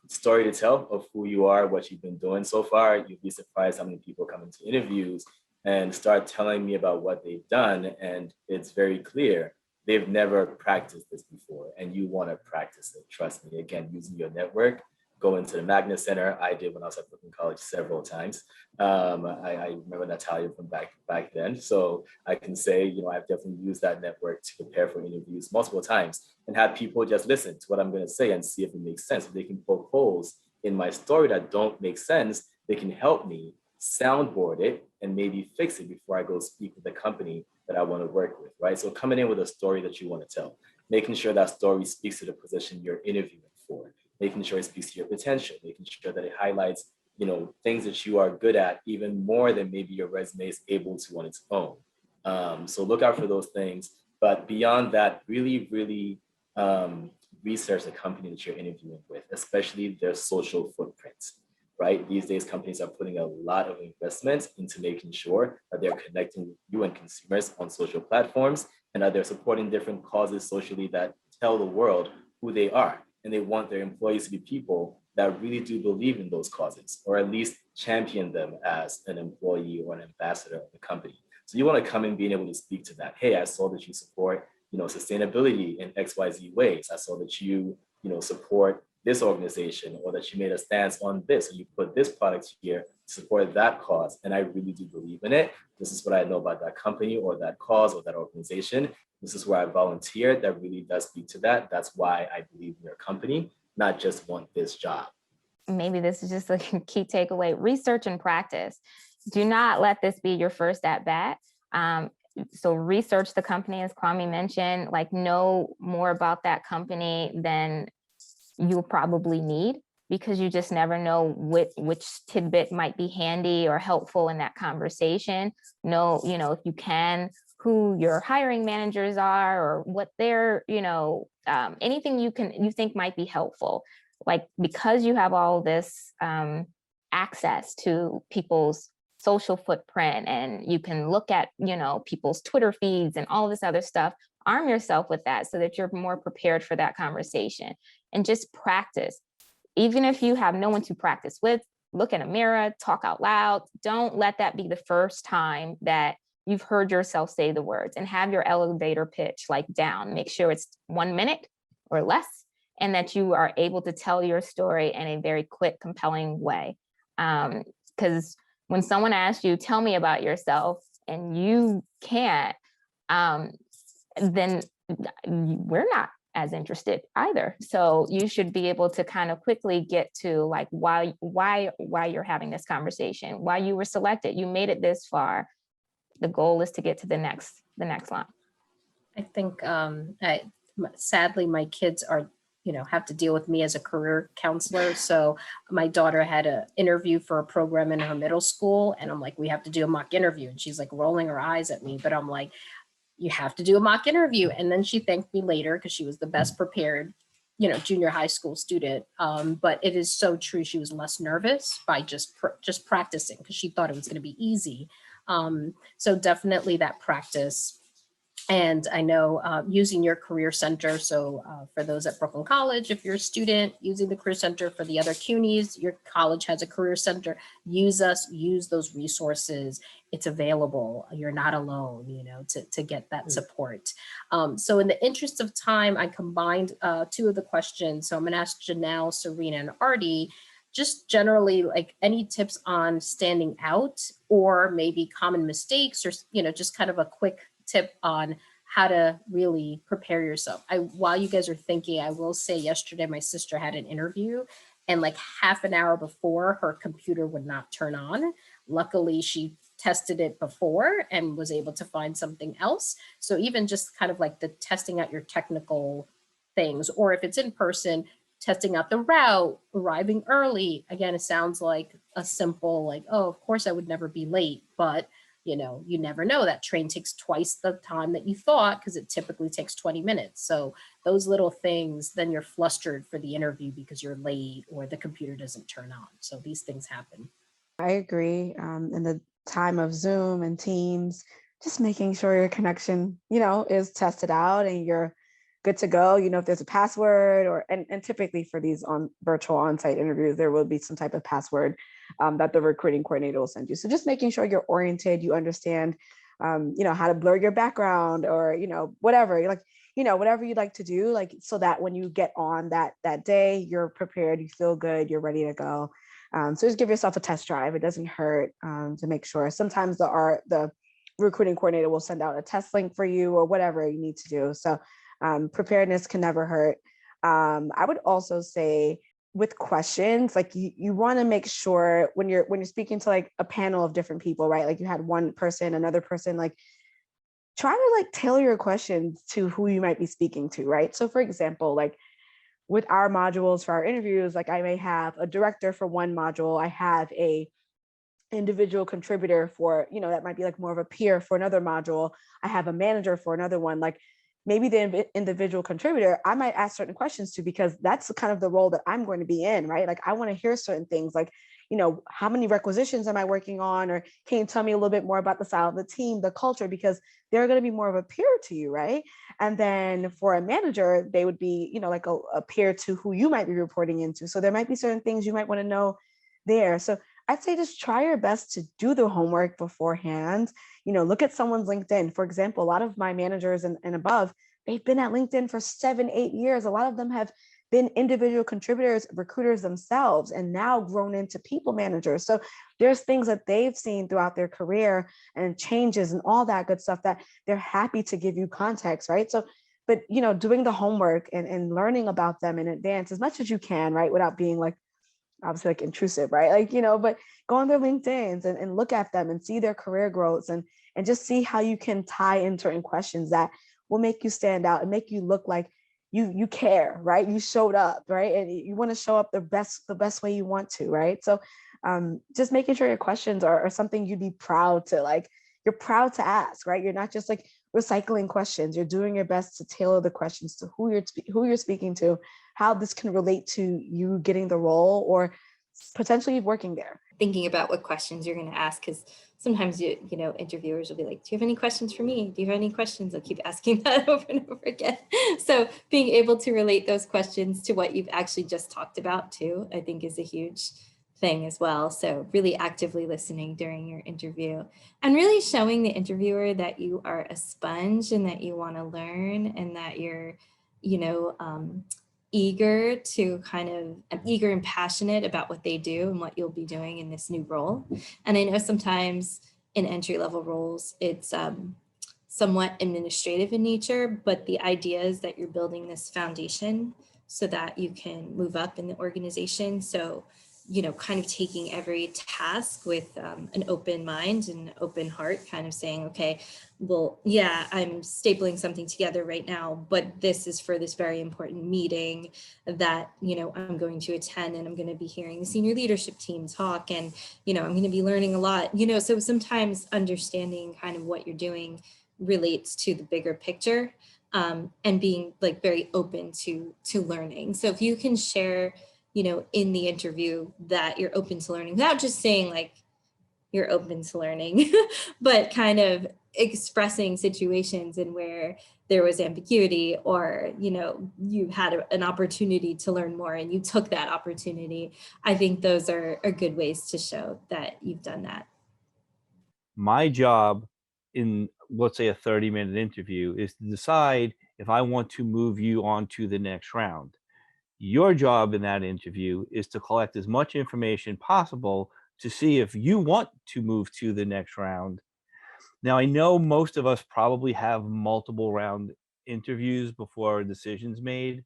story to tell of who you are, what you've been doing so far. You'd be surprised how many people come into interviews and start telling me about what they've done. And it's very clear they've never practiced this before, and you want to practice it. Trust me, again, using your network, going to the Magnet Center. I did when I was at Brooklyn College several times. I remember Natalia from back then. So I can say, you know, I've definitely used that network to prepare for interviews multiple times and have people just listen to what I'm going to say and see if it makes sense. If they can poke holes in my story that don't make sense, they can help me soundboard it and maybe fix it before I go speak with the company that I want to work with, right? So coming in with a story that you want to tell, making sure that story speaks to the position you're interviewing for, making sure it speaks to your potential, making sure that it highlights, you know, things that you are good at even more than maybe your resume is able to on its own. So look out for those things. But beyond that, really, really research the company that you're interviewing with, especially their social footprints. Right? These days, companies are putting a lot of investments into making sure that they're connecting with you and consumers on social platforms, and that they're supporting different causes socially that tell the world who they are. And they want their employees to be people that really do believe in those causes, or at least champion them as an employee or an ambassador of the company. So you want to come in being able to speak to that. Hey, I saw that you support, you know, sustainability in XYZ ways. I saw that you support this organization, or that you made a stance on this, or you put this product here to support that cause. And I really do believe in it. This is what I know about that company or that cause or that organization. This is where I volunteered. That really does speak to that. That's why I believe in your company, not just want this job. Maybe this is just a key takeaway: research and practice. Do not let this be your first at bat. So research the company, as Kwame mentioned, like know more about that company than you'll probably need, because you just never know which tidbit might be handy or helpful in that conversation. Know, you know, if you can, who your hiring managers are, or what they're, you know, anything you think might be helpful. Like, because you have all this access to people's social footprint, and you can look at, you know, people's Twitter feeds and all this other stuff, arm yourself with that so that you're more prepared for that conversation. And just practice. Even if you have no one to practice with, look in a mirror, talk out loud. Don't let that be the first time that you've heard yourself say the words, and have your elevator pitch like down. Make sure it's 1 minute or less, and that you are able to tell your story in a very quick, compelling way. Because when someone asks you, tell me about yourself, and you can't, then we're not as interested either. So you should be able to kind of quickly get to like why you're having this conversation, why you were selected. You made it this far. The goal is to get to the next line. I think sadly my kids are, have to deal with me as a career counselor. So my daughter had an interview for a program in her middle school, and I'm like, we have to do a mock interview. And she's like rolling her eyes at me, but I'm like, you have to do a mock interview. And then she thanked me later because she was the best prepared, junior high school student. But it is so true. She was less nervous by just practicing because she thought it was going to be easy. So definitely that practice. And I know using your career center. So for those at Brooklyn College, if you're a student using the career center, for the other CUNYs, your college has a career center. Use those resources. It's available. You're not alone, to get that support. So in the interest of time, I combined two of the questions. So I'm going to ask Janelle, Serena, and Artie, just generally like any tips on standing out, or maybe common mistakes, or, just kind of a quick tip on how to really prepare yourself. While you guys are thinking, I will say yesterday, my sister had an interview, and like half an hour before, her computer would not turn on. Luckily, she tested it before and was able to find something else. So even just kind of like the testing out your technical things, or if it's in person, testing out the route, arriving early. Again, it sounds like a simple, like, oh, of course I would never be late, but you never know. That train takes twice the time that you thought, because it typically takes 20 minutes. So those little things, then you're flustered for the interview because you're late or the computer doesn't turn on. So these things happen. I agree. In the time of Zoom and Teams, just making sure your connection, is tested out and you're good to go. If there's a password and typically for these virtual on-site interviews, there will be some type of password that the recruiting coordinator will send you. So just making sure you're oriented, you understand, how to blur your background, or, whatever whatever you'd like to do, like, so that when you get on that day, you're prepared, you feel good, you're ready to go. So just give yourself a test drive. It doesn't hurt to make sure. Sometimes the recruiting coordinator will send out a test link for you or whatever you need to do. So preparedness can never hurt. I would also say with questions, like you want to make sure when you're speaking to like a panel of different people, right? Like you had one person, another person, like try to like tailor your questions to who you might be speaking to, right? So for example, like with our modules for our interviews, like I may have a director for one module, I have a individual contributor for, that might be like more of a peer for another module, I have a manager for another one. Like maybe the individual contributor, I might ask certain questions to, because that's kind of the role that I'm going to be in, right? Like I want to hear certain things like, how many requisitions am I working on? Or can you tell me a little bit more about the style of the team, the culture, because they're going to be more of a peer to you, right? And then for a manager, they would be, like a peer to who you might be reporting into. So there might be certain things you might want to know there. So I'd say just try your best to do the homework beforehand. Look at someone's LinkedIn. For example, a lot of my managers and above, they've been at LinkedIn for 7-8 years. A lot of them have been individual contributors, recruiters themselves, and now grown into people managers. So there's things that they've seen throughout their career and changes and all that good stuff that they're happy to give you context, right? So, but, doing the homework and learning about them in advance as much as you can, right? Without being like, obviously like intrusive, right? Like, but go on their LinkedIns and look at them and see their career growths and just see how you can tie in certain questions that will make you stand out and make you look like you care, right? You showed up, right? And you want to show up the best way you want to, right? So just making sure your questions are something you'd be proud to, like, you're proud to ask, right? You're not just like recycling questions. You're doing your best to tailor the questions to who you're speaking to, how this can relate to you getting the role or potentially working there. Thinking about what questions you're going to ask, because sometimes interviewers will be like, do you have any questions for me? Do you have any questions? I'll keep asking that over and over again. So being able to relate those questions to what you've actually just talked about too, I think is a huge thing as well. So really actively listening during your interview and really showing the interviewer that you are a sponge and that you want to learn and that you're, eager and passionate about what they do and what you'll be doing in this new role. And I know sometimes in entry-level roles, it's somewhat administrative in nature, but the idea is that you're building this foundation so that you can move up in the organization. So, you know, kind of taking every task with an open mind and open heart, kind of saying, okay, well, yeah, I'm stapling something together right now, but this is for this very important meeting that, you know, I'm going to attend, and I'm going to be hearing the senior leadership team talk, and, you know, I'm going to be learning a lot, you know, so sometimes understanding kind of what you're doing relates to the bigger picture, and being like very open to learning. So if you can share, you know, in the interview that you're open to learning without just saying like you're open to learning, but kind of expressing situations in where there was ambiguity, or, you know, you had an opportunity to learn more and you took that opportunity. I think those are good ways to show that you've done that. My job in, let's say, a 30-minute interview is to decide if I want to move you on to the next round. Your job in that interview is to collect as much information possible to see if you want to move to the next round. Now, I know most of us probably have multiple round interviews before a decision's made.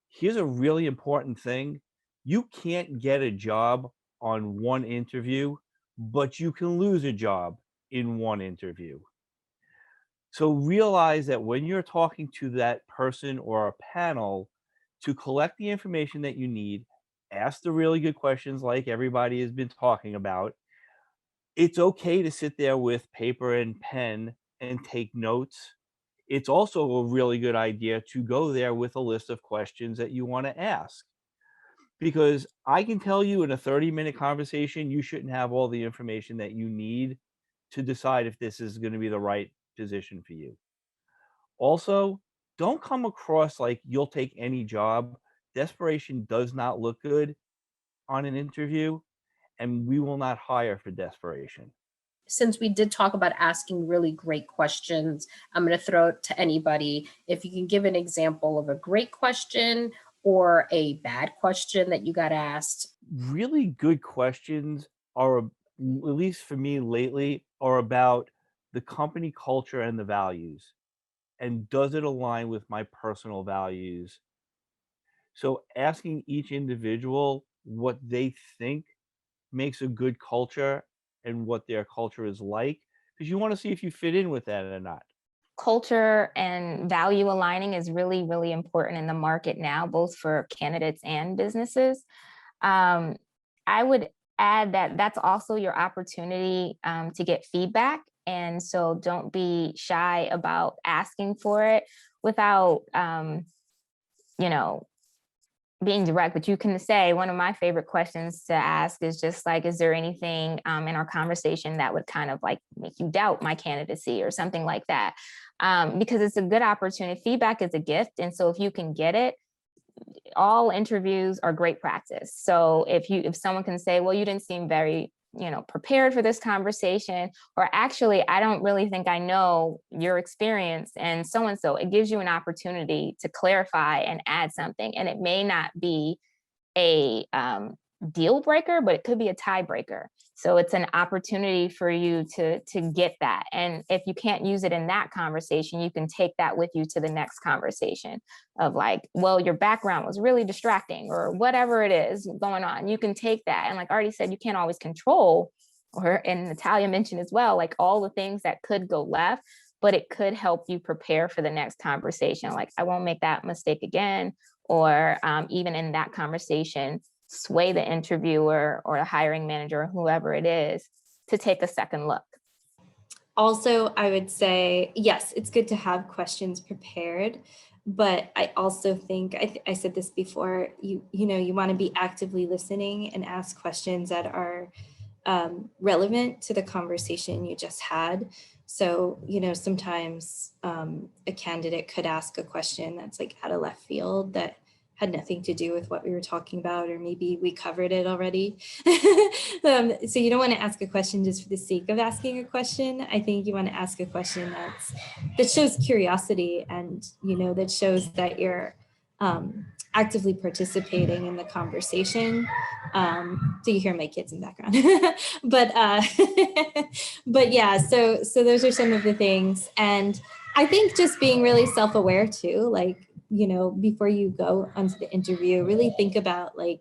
Here's a really important thing. You can't get a job on one interview, but you can lose a job in one interview. So realize that when you're talking to that person or a panel, to collect the information that you need, ask the really good questions like everybody has been talking about. It's okay to sit there with paper and pen and take notes. It's also a really good idea to go there with a list of questions that you want to ask. Because I can tell you in a 30-minute conversation, you shouldn't have all the information that you need to decide if this is going to be the right position for you. Also, don't come across like you'll take any job. Desperation does not look good on an interview, and we will not hire for desperation. Since we did talk about asking really great questions, I'm going to throw it to anybody. If you can give an example of a great question or a bad question that you got asked. Really good questions are, at least for me lately, are about the company culture and the values. And does it align with my personal values? So asking each individual what they think makes a good culture and what their culture is like, because you want to see if you fit in with that or not. Culture and value aligning is really, really important in the market now, both for candidates and businesses. I would add that that's also your opportunity to get feedback. And so don't be shy about asking for it without, you know, being direct, but you can say, one of my favorite questions to ask is just like, is there anything in our conversation that would kind of like make you doubt my candidacy or something like that? Because it's a good opportunity. Feedback is a gift. And so if you can get it, all interviews are great practice. So if someone can say, well, you didn't seem very, you know, prepared for this conversation, or actually, I don't really think I know your experience and so, it gives you an opportunity to clarify and add something. And it may not be a deal breaker, but it could be a tiebreaker. So it's an opportunity for you to get that. And if you can't use it in that conversation, you can take that with you to the next conversation of like, well, your background was really distracting or whatever it is going on. You can take that. And like Artie said, you can't always control, and Natalia mentioned as well, like all the things that could go left, but it could help you prepare for the next conversation. Like, I won't make that mistake again. Or even in that conversation, sway the interviewer or the hiring manager or whoever it is to take a second look. Also, I would say, yes, it's good to have questions prepared, but I also think, I said this before, you know, you want to be actively listening and ask questions that are relevant to the conversation you just had. So, you know, sometimes a candidate could ask a question that's like out of left field that had nothing to do with what we were talking about, or maybe we covered it already. So you don't want to ask a question just for the sake of asking a question. I think you want to ask a question that shows curiosity, and, you know, that shows that you're actively participating in the conversation. So you hear my kids in the background, but yeah, so those are some of the things. And I think just being really self-aware too, like, you know, before you go onto the interview, really think about like,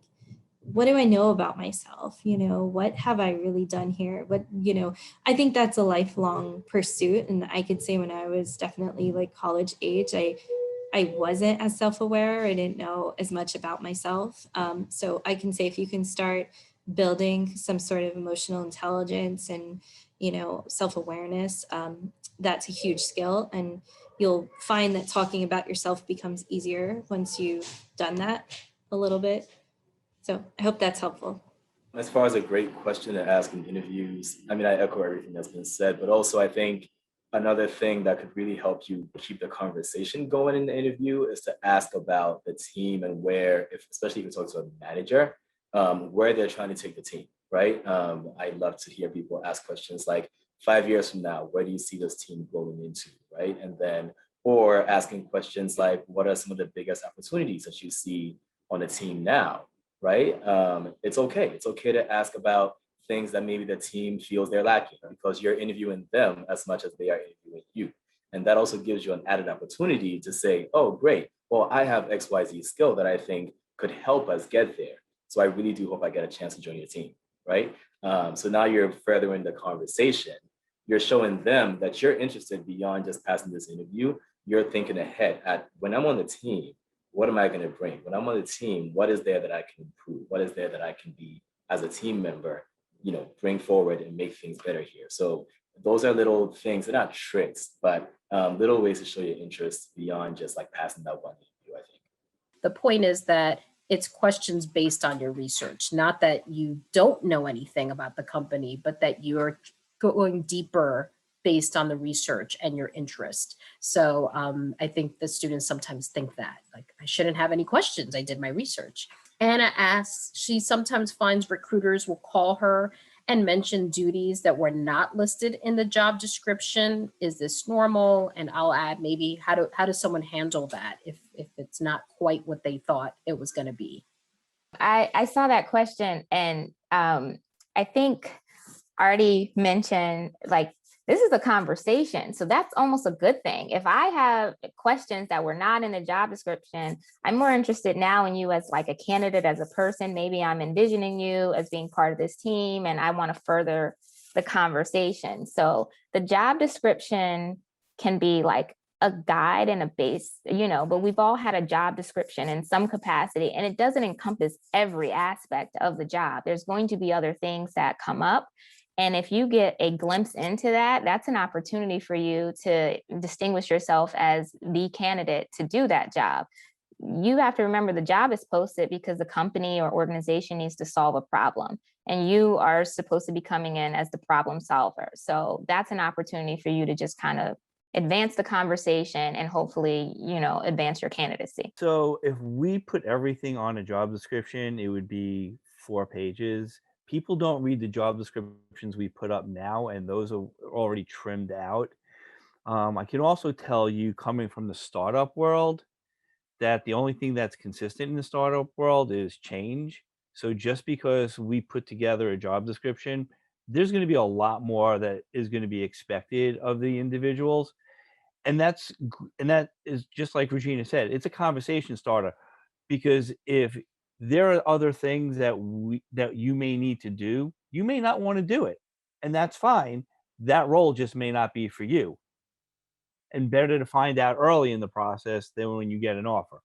what do I know about myself? You know, what have I really done here? What, you know, I think that's a lifelong pursuit. And I could say when I was definitely like college age, I wasn't as self-aware. I didn't know as much about myself. So I can say if you can start building some sort of emotional intelligence and, you know, self-awareness, that's a huge skill. And you'll find that talking about yourself becomes easier once you've done that a little bit. So I hope that's helpful. As far as a great question to ask in interviews, I mean, I echo everything that's been said, but also I think another thing that could really help you keep the conversation going in the interview is to ask about the team and where, if, especially if you talk to a manager, where they're trying to take the team, right? I love to hear people ask questions like, 5 years from now, where do you see this team going into, right? And then, or asking questions like, what are some of the biggest opportunities that you see on the team now? Right? It's okay. It's okay to ask about things that maybe the team feels they're lacking because you're interviewing them as much as they are interviewing you. And that also gives you an added opportunity to say, oh, great. Well, I have XYZ skill that I think could help us get there. So I really do hope I get a chance to join your team, right? So now you're furthering the conversation. You're showing them that you're interested beyond just passing this interview. You're thinking ahead at when I'm on the team, what am I going to bring? When I'm on the team, what is there that I can improve? What is there that I can be as a team member, you know, bring forward and make things better here? So those are little things, they're not tricks, but little ways to show your interest beyond just like passing that one interview, I think. The point is that it's questions based on your research, not that you don't know anything about the company, but that you're going deeper based on the research and your interest. So I think the students sometimes think that, like, I shouldn't have any questions. I did my research. Anna asks, she sometimes finds recruiters will call her and mention duties that were not listed in the job description. Is this normal? And I'll add maybe how does someone handle that if it's not quite what they thought it was going to be? I saw that question, and I think Artie mentioned like this is a conversation. So that's almost a good thing. If I have questions that were not in the job description, I'm more interested now in you as like a candidate, as a person. Maybe I'm envisioning you as being part of this team and I want to further the conversation. So the job description can be like a guide and a base, you know, but we've all had a job description in some capacity, and it doesn't encompass every aspect of the job. There's going to be other things that come up. And if you get a glimpse into that, that's an opportunity for you to distinguish yourself as the candidate to do that job. You have to remember the job is posted because the company or organization needs to solve a problem, and you are supposed to be coming in as the problem solver. So that's an opportunity for you to just kind of advance the conversation and hopefully, you know, advance your candidacy. So if we put everything on a job description, it would be 4 pages. People don't read the job descriptions we put up now, and those are already trimmed out. I can also tell you, coming from the startup world, that the only thing that's consistent in the startup world is change. So just because we put together a job description, there's going to be a lot more that is going to be expected of the individuals. And that is just like Regina said, it's a conversation starter, because if there are other things that you may need to do, you may not want to do it, and that's fine. That role just may not be for you, and better to find out early in the process than when you get an offer.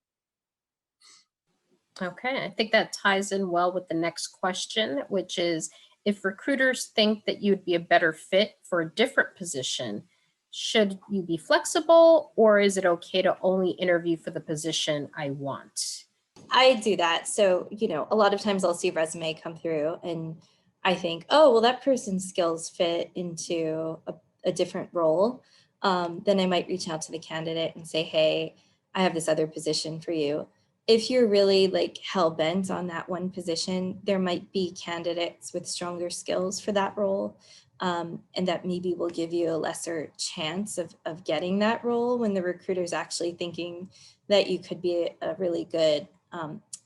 Okay, I think that ties in well with the next question, which is if recruiters think that you'd be a better fit for a different position, should you be flexible, or is it okay to only interview for the position I want? I do that. So, you know, a lot of times I'll see a resume come through and I think, oh, well, that person's skills fit into a different role. Then I might reach out to the candidate and say, hey, I have this other position for you. If you're really like hell bent on that one position, there might be candidates with stronger skills for that role. And that maybe will give you a lesser chance of getting that role when the recruiter's actually thinking that you could be a really good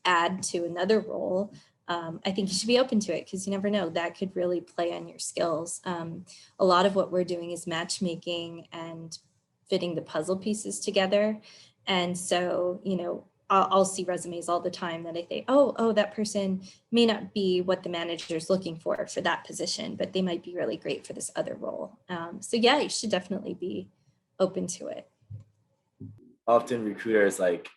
add to another role, I think you should be open to it, because you never know, that could really play on your skills. A lot of what we're doing is matchmaking and fitting the puzzle pieces together. And so, you know, I'll see resumes all the time that I think, oh, that person may not be what the manager is looking for that position, but they might be really great for this other role. So yeah, you should definitely be open to it. Often recruiters, like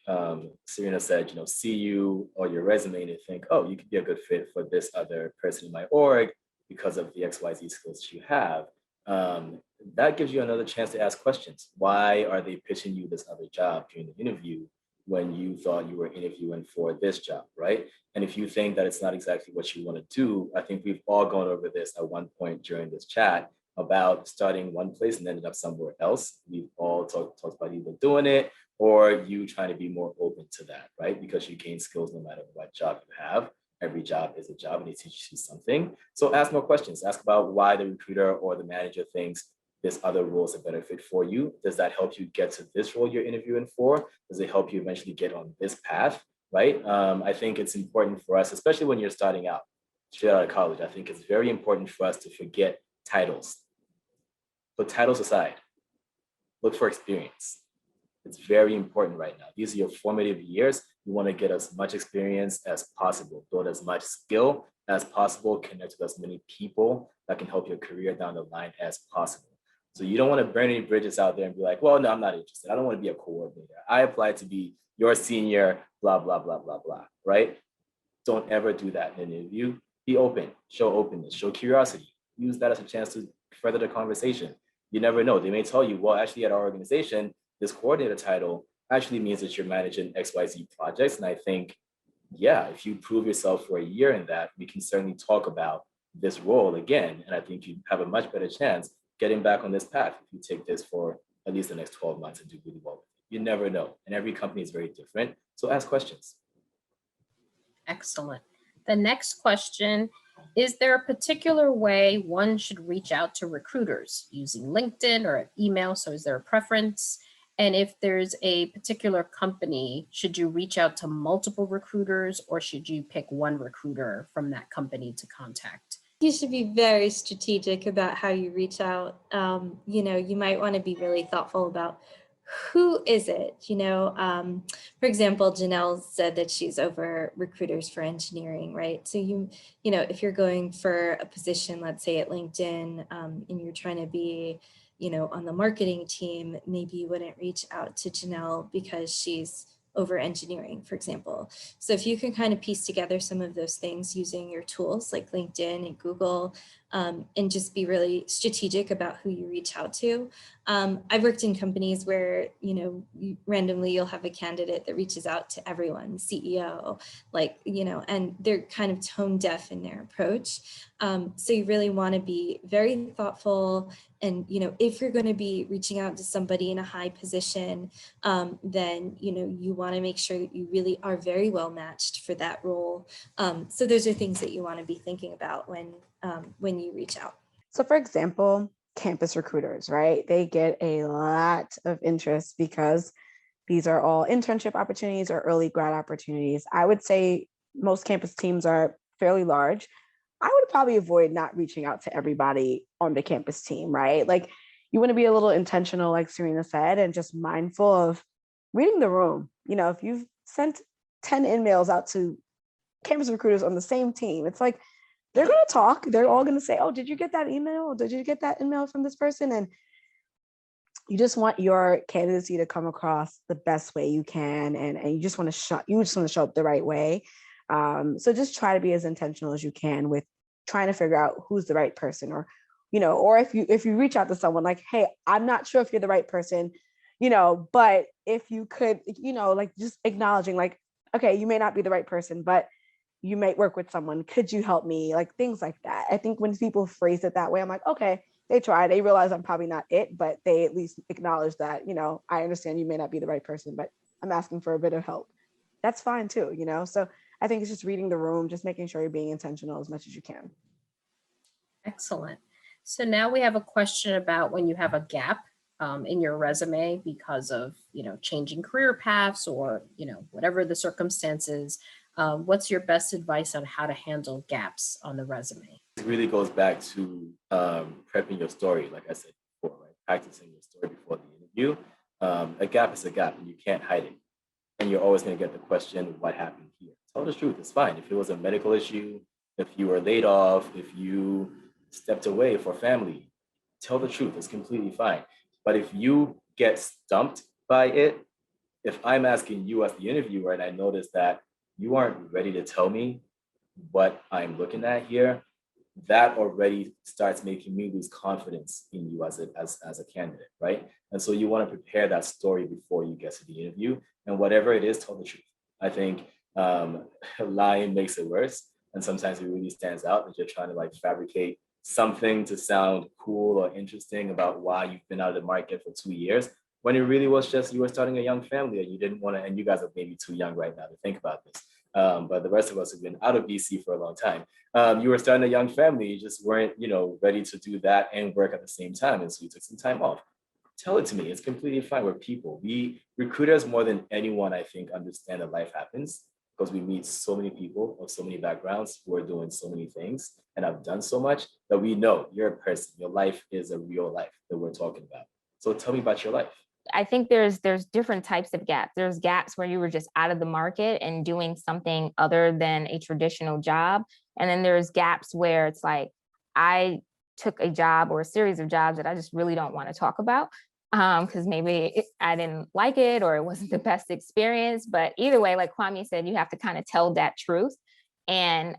Serena said, you know, see you or your resume and they think, oh, you could be a good fit for this other person in my org because of the XYZ skills you have. That gives you another chance to ask questions. Why are they pitching you this other job during the interview when you thought you were interviewing for this job, right? And if you think that it's not exactly what you want to do, I think we've all gone over this at one point during this chat about starting one place and ended up somewhere else. We've all talked about either doing it or you trying to be more open to that, right? Because you gain skills no matter what job you have. Every job is a job and it teaches you something. So ask more questions. Ask about why the recruiter or the manager thinks this other role is a better fit for you. Does that help you get to this role you're interviewing for? Does it help you eventually get on this path, right? I think it's important for us, especially when you're starting out, straight out of college. I think it's very important for us to forget titles. Put titles aside. Look for experience. It's very important right now. These are your formative years. You want to get as much experience as possible, build as much skill as possible, connect with as many people that can help your career down the line as possible. So you don't want to burn any bridges out there and be like, well, no, I'm not interested. I don't want to be a coordinator. I applied to be your senior, blah, blah, blah, blah, blah, right? Don't ever do that in an interview. Be open, show openness, show curiosity. Use that as a chance to further the conversation. You never know. They may tell you, well, actually at our organization, this coordinator title actually means that you're managing XYZ projects. And I think, yeah, if you prove yourself for a year in that, we can certainly talk about this role again. And I think you have a much better chance getting back on this path if you take this for at least the next 12 months and do really well with it. You never know. And every company is very different. So ask questions. Excellent. The next question, is there a particular way one should reach out to recruiters using LinkedIn or email? So is there a preference? And if there's a particular company, should you reach out to multiple recruiters or should you pick one recruiter from that company to contact? You should be very strategic about how you reach out. You know, you might want to be really thoughtful about who is it, you know, for example, Janelle said that she's over recruiters for engineering, right? So you know, if you're going for a position, let's say at LinkedIn, and you're trying to be, you know, on the marketing team, maybe you wouldn't reach out to Janelle because she's over engineering, for example. So if you can kind of piece together some of those things using your tools like LinkedIn and Google, and just be really strategic about who you reach out to. I've worked in companies where, you know, randomly you'll have a candidate that reaches out to everyone, CEO, like, you know, and they're kind of tone deaf in their approach. So you really want to be very thoughtful. And, you know, if you're going to be reaching out to somebody in a high position, then, you know, you want to make sure that you really are very well matched for that role. So those are things that you want to be thinking about when you reach out. So for example, campus recruiters, right? They get a lot of interest because these are all internship opportunities or early grad opportunities. I would say most campus teams are fairly large. I would probably avoid not reaching out to everybody on the campus team, right? Like you want to be a little intentional, like Serena said, and just mindful of reading the room. You know, if you've sent 10 emails out to campus recruiters on the same team, it's like, they're going to talk. They're all going to say, oh, did you get that email? Did you get that email from this person? And you just want your candidacy to come across the best way you can. And you just want to show up the right way. So just try to be as intentional as you can with trying to figure out who's the right person, or, you know, or if you reach out to someone like, hey, I'm not sure if you're the right person, you know, but if you could, you know, like just acknowledging like, okay, you may not be the right person, but you might work with someone. Could you help me? Like things like that. I think when people phrase it that way, I'm like, okay, they try. They realize I'm probably not it, but they at least acknowledge that, you know, I understand you may not be the right person, but I'm asking for a bit of help. That's fine too, you know? So I think it's just reading the room, just making sure you're being intentional as much as you can. Excellent. So now we have a question about when you have a gap in your resume because of, changing career paths or, whatever the circumstances. What's your best advice on how to handle gaps on the resume? It really goes back to prepping your story, like I said before, right? Practicing your story before the interview. A gap is a gap and you can't hide it. And you're always going to get the question, what happened here? Tell the truth, it's fine. If it was a medical issue, if you were laid off, if you stepped away for family, tell the truth, it's completely fine. But if you get stumped by it, if I'm asking you as the interviewer and I notice that you aren't ready to tell me what I'm looking at here, that already starts making me lose confidence in you as a candidate, right? And so you want to prepare that story before you get to the interview. And whatever it is, tell the truth. I think lying makes it worse. And sometimes it really stands out that you're trying to fabricate something to sound cool or interesting about why you've been out of the market for 2 years, when it really was just you were starting a young family and you didn't want to, and you guys are maybe too young right now to think about this. But the rest of us have been out of BC for a long time. You were starting a young family, you just weren't, ready to do that and work at the same time. And so you took some time off. Tell it to me. It's completely fine. We're people. We recruiters, more than anyone, I think, understand that life happens because we meet so many people of so many backgrounds who are doing so many things and have done so much that we know you're a person. Your life is a real life that we're talking about. So tell me about your life. I think there's different types of gaps. There's gaps where you were just out of the market and doing something other than a traditional job. And then there's gaps where it's like, I took a job or a series of jobs that I just really don't want to talk about because maybe I didn't like it or it wasn't the best experience. But either way, like Kwame said, you have to kind of tell that truth. And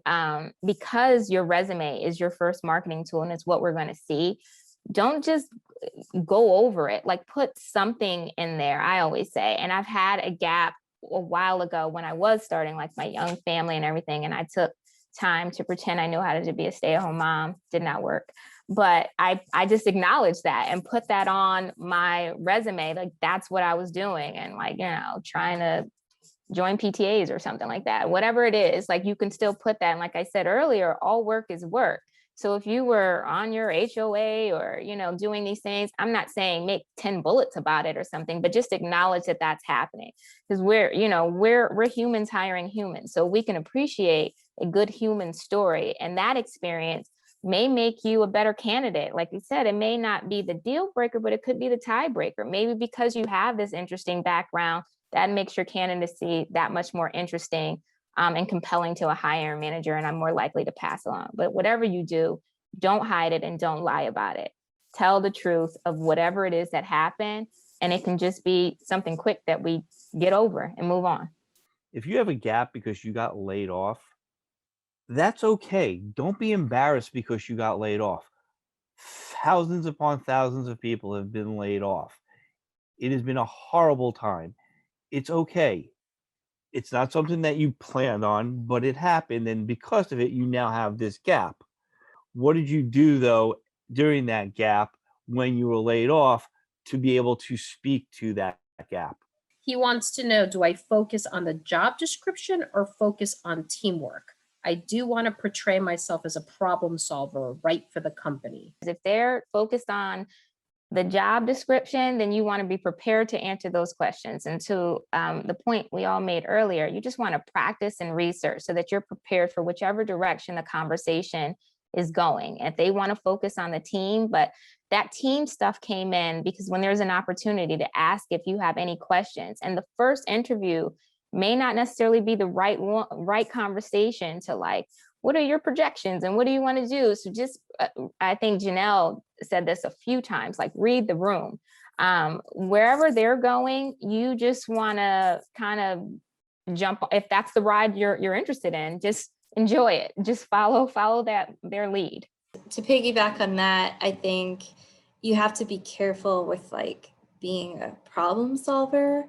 because your resume is your first marketing tool and it's what we're going to see, don't just go over it, put something in there, I always say. And I've had a gap a while ago when I was starting my young family and everything. And I took time to pretend I knew how to be a stay-at-home mom. Did not work. But I just acknowledged that and put that on my resume. That's what I was doing. And trying to join PTAs or something like that, whatever it is, you can still put that. And like I said earlier, all work is work. So if you were on your HOA or, doing these things, I'm not saying make 10 bullets about it or something, but just acknowledge that that's happening because we're humans hiring humans. So we can appreciate a good human story, and that experience may make you a better candidate. Like you said, it may not be the deal breaker, but it could be the tiebreaker. Maybe because you have this interesting background, that makes your candidacy that much more interesting and compelling to a hiring manager, and I'm more likely to pass along. But whatever you do, don't hide it and don't lie about it. Tell the truth of whatever it is that happened, and it can just be something quick that we get over and move on. If you have a gap because you got laid off, that's okay. Don't be embarrassed because you got laid off. Thousands upon thousands of people have been laid off. It has been a horrible time. It's okay. It's not something that you planned on, but it happened. And because of it, you now have this gap. What did you do, though, during that gap when you were laid off to be able to speak to that gap? He wants to know, do I focus on the job description or focus on teamwork? I do want to portray myself as a problem solver right for the company. If they're focused on the job description, then you want to be prepared to answer those questions. And to the point we all made earlier, you just want to practice and research so that you're prepared for whichever direction the conversation is going. If they want to focus on the team, but that team stuff came in because when there's an opportunity to ask if you have any questions, and the first interview may not necessarily be the right conversation to what are your projections and what do you want to do? So just, I think Janelle said this a few times, read the room. Wherever they're going, you just want to kind of jump. If that's the ride you're interested in, just enjoy it. Just follow their lead. To piggyback on that, I think you have to be careful with being a problem solver.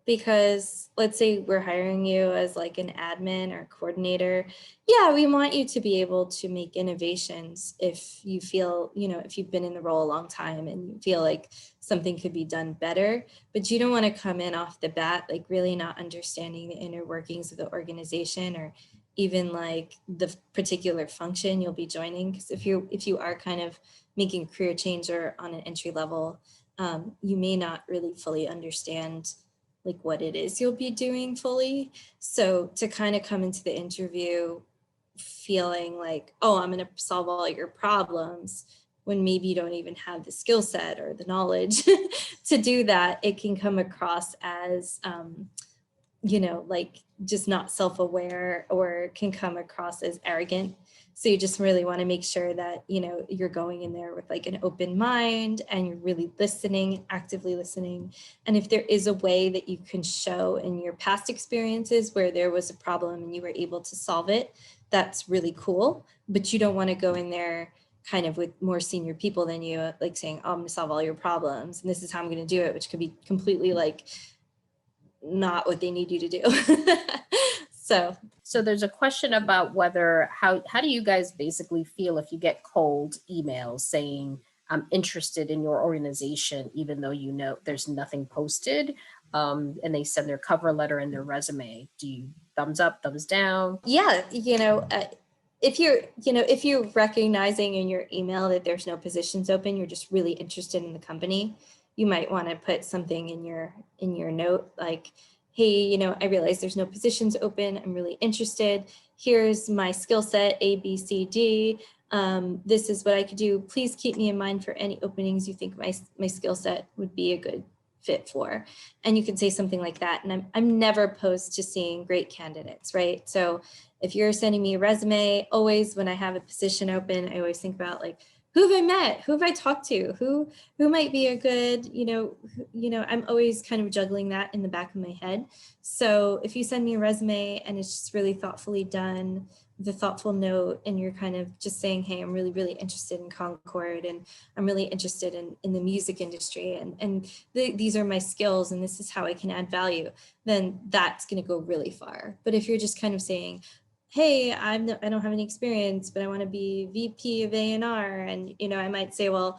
Because let's say we're hiring you as an admin or coordinator. Yeah, we want you to be able to make innovations if you feel, if you've been in the role a long time and you feel like something could be done better, but you don't want to come in off the bat, really not understanding the inner workings of the organization or even the particular function you'll be joining. Because if you are kind of making a career change or on an entry level you may not really fully understand like what it is you'll be doing fully. So to kind of come into the interview feeling like, oh, I'm going to solve all your problems, when maybe you don't even have the skill set or the knowledge to do that, it can come across as, like just not self-aware, or can come across as arrogant. So you just really want to make sure that, you're going in there with like an open mind and you're really listening, actively listening. And if there is a way that you can show in your past experiences where there was a problem and you were able to solve it, that's really cool. But you don't want to go in there kind of with more senior people than you, like saying, oh, I'm going to solve all your problems and this is how I'm going to do it, which could be completely like not what they need you to do. So there's a question about whether, how do you guys basically feel if you get cold emails saying, I'm interested in your organization, even though there's nothing posted, and they send their cover letter and their resume? Do you thumbs up, thumbs down? Yeah, if you're recognizing in your email that there's no positions open, you're just really interested in the company, you might want to put something in your note like, hey, I realize there's no positions open. I'm really interested. Here's my skill set, A, B, C, D. This is what I could do. Please keep me in mind for any openings you think my skill set would be a good fit for. And you can say something like that. And I'm never opposed to seeing great candidates, right? So if you're sending me a resume, always when I have a position open, I always think about like, who have I met? Who have I talked to? Who might be a good, I'm always kind of juggling that in the back of my head. So if you send me a resume and it's just really thoughtfully done, the thoughtful note, and you're kind of just saying, hey, I'm really, really interested in Concord, and I'm really interested in the music industry, and these are my skills, and this is how I can add value, then that's going to go really far. But if you're just kind of saying, hey, I don't have any experience, but I want to be VP of A&R. And, I might say, well,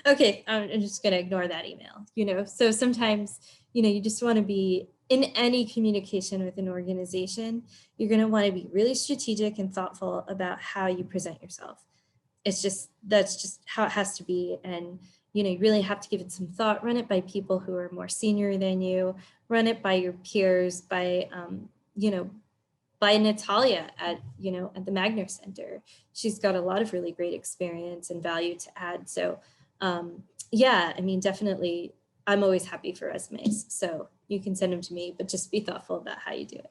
okay, I'm just going to ignore that email, So sometimes, you just want to be in any communication with an organization, you're going to want to be really strategic and thoughtful about how you present yourself. That's just how it has to be. And, you really have to give it some thought, run it by people who are more senior than you, run it by your peers, by Natalia at the Magner Center. She's got a lot of really great experience and value to add. So yeah, I mean, definitely, I'm always happy for resumes. So you can send them to me, but just be thoughtful about how you do it.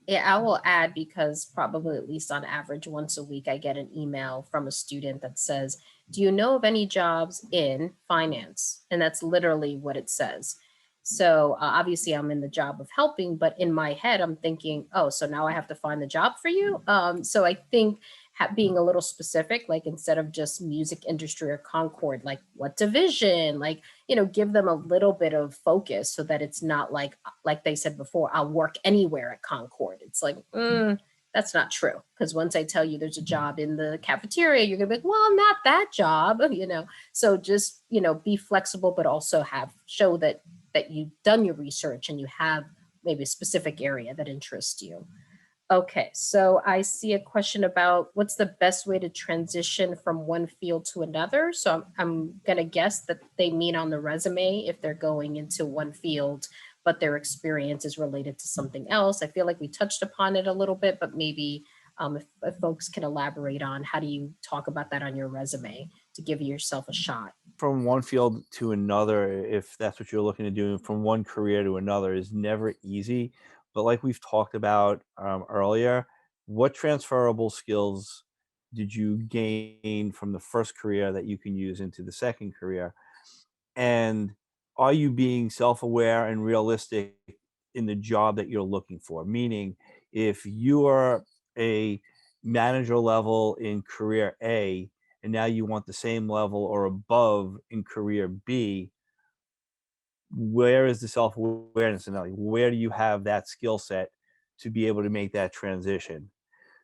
Yeah, I will add, because probably at least on average once a week, I get an email from a student that says, do you know of any jobs in finance? And that's literally what it says. So obviously I'm in the job of helping, but in my head, I'm thinking, oh, so now I have to find the job for you. So I think being a little specific, like instead of just music industry or Concord, like what division, like, give them a little bit of focus so that it's not like they said before, I'll work anywhere at Concord. It's like, that's not true. Because once I tell you there's a job in the cafeteria, you're gonna be like, well, not that job, So just, be flexible, but also show that you've done your research and you have maybe a specific area that interests you. Okay, so I see a question about what's the best way to transition from one field to another. So I'm gonna guess that they mean on the resume if they're going into one field, but their experience is related to something else. I feel like we touched upon it a little bit, but maybe if folks can elaborate on how do you talk about that on your resume to give yourself a shot. From one field to another, if that's what you're looking to do, from one career to another is never easy. But like we've talked about earlier, what transferable skills did you gain from the first career that you can use into the second career? And are you being self-aware and realistic in the job that you're looking for? Meaning, if you are a manager level in career A, and now you want the same level or above in career B, where is the self-awareness and where do you have that skill set to be able to make that transition?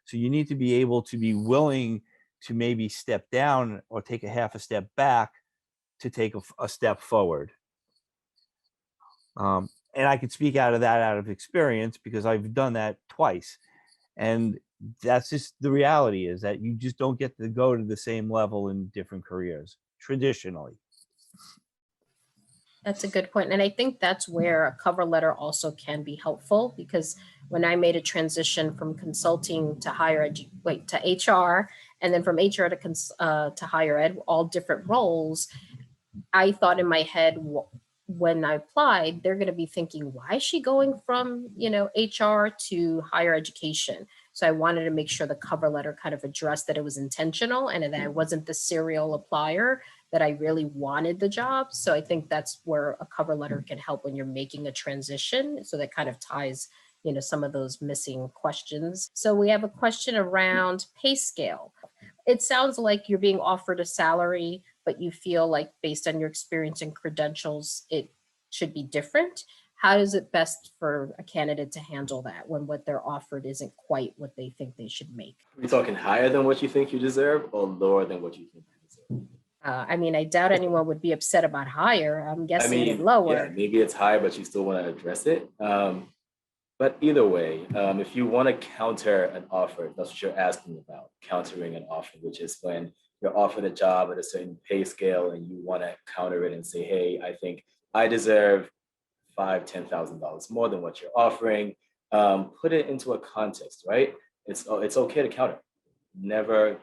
So you need to be able to be willing to maybe step down or take a half a step back to take a step forward. And I can speak out of experience because I've done that twice. And that's just the reality, is that you just don't get to go to the same level in different careers. traditionally. That's a good point. And I think that's where a cover letter also can be helpful, because when I made a transition from consulting to to HR, and then from HR to higher ed, all different roles, I thought in my head, when I applied, they're going to be thinking, why is she going from, HR to higher education? So I wanted to make sure the cover letter kind of addressed that it was intentional and that I wasn't the serial applier, that I really wanted the job. So I think that's where a cover letter can help when you're making a transition. So that kind of ties, some of those missing questions. So we have a question around pay scale. It sounds like you're being offered a salary, but you feel like based on your experience and credentials, it should be different. How is it best for a candidate to handle that when what they're offered isn't quite what they think they should make? Are we talking higher than what you think you deserve or lower than what you think you deserve? I doubt anyone would be upset about higher. I'm guessing lower. Yeah, maybe it's higher, but you still want to address it. But either way, if you want to counter an offer, that's what you're asking about, countering an offer, which is when you're offered a job at a certain pay scale and you want to counter it and say, hey, I think I deserve $5,000, $10,000 more than what you're offering. Put it into a context, right? It's okay to counter. Never,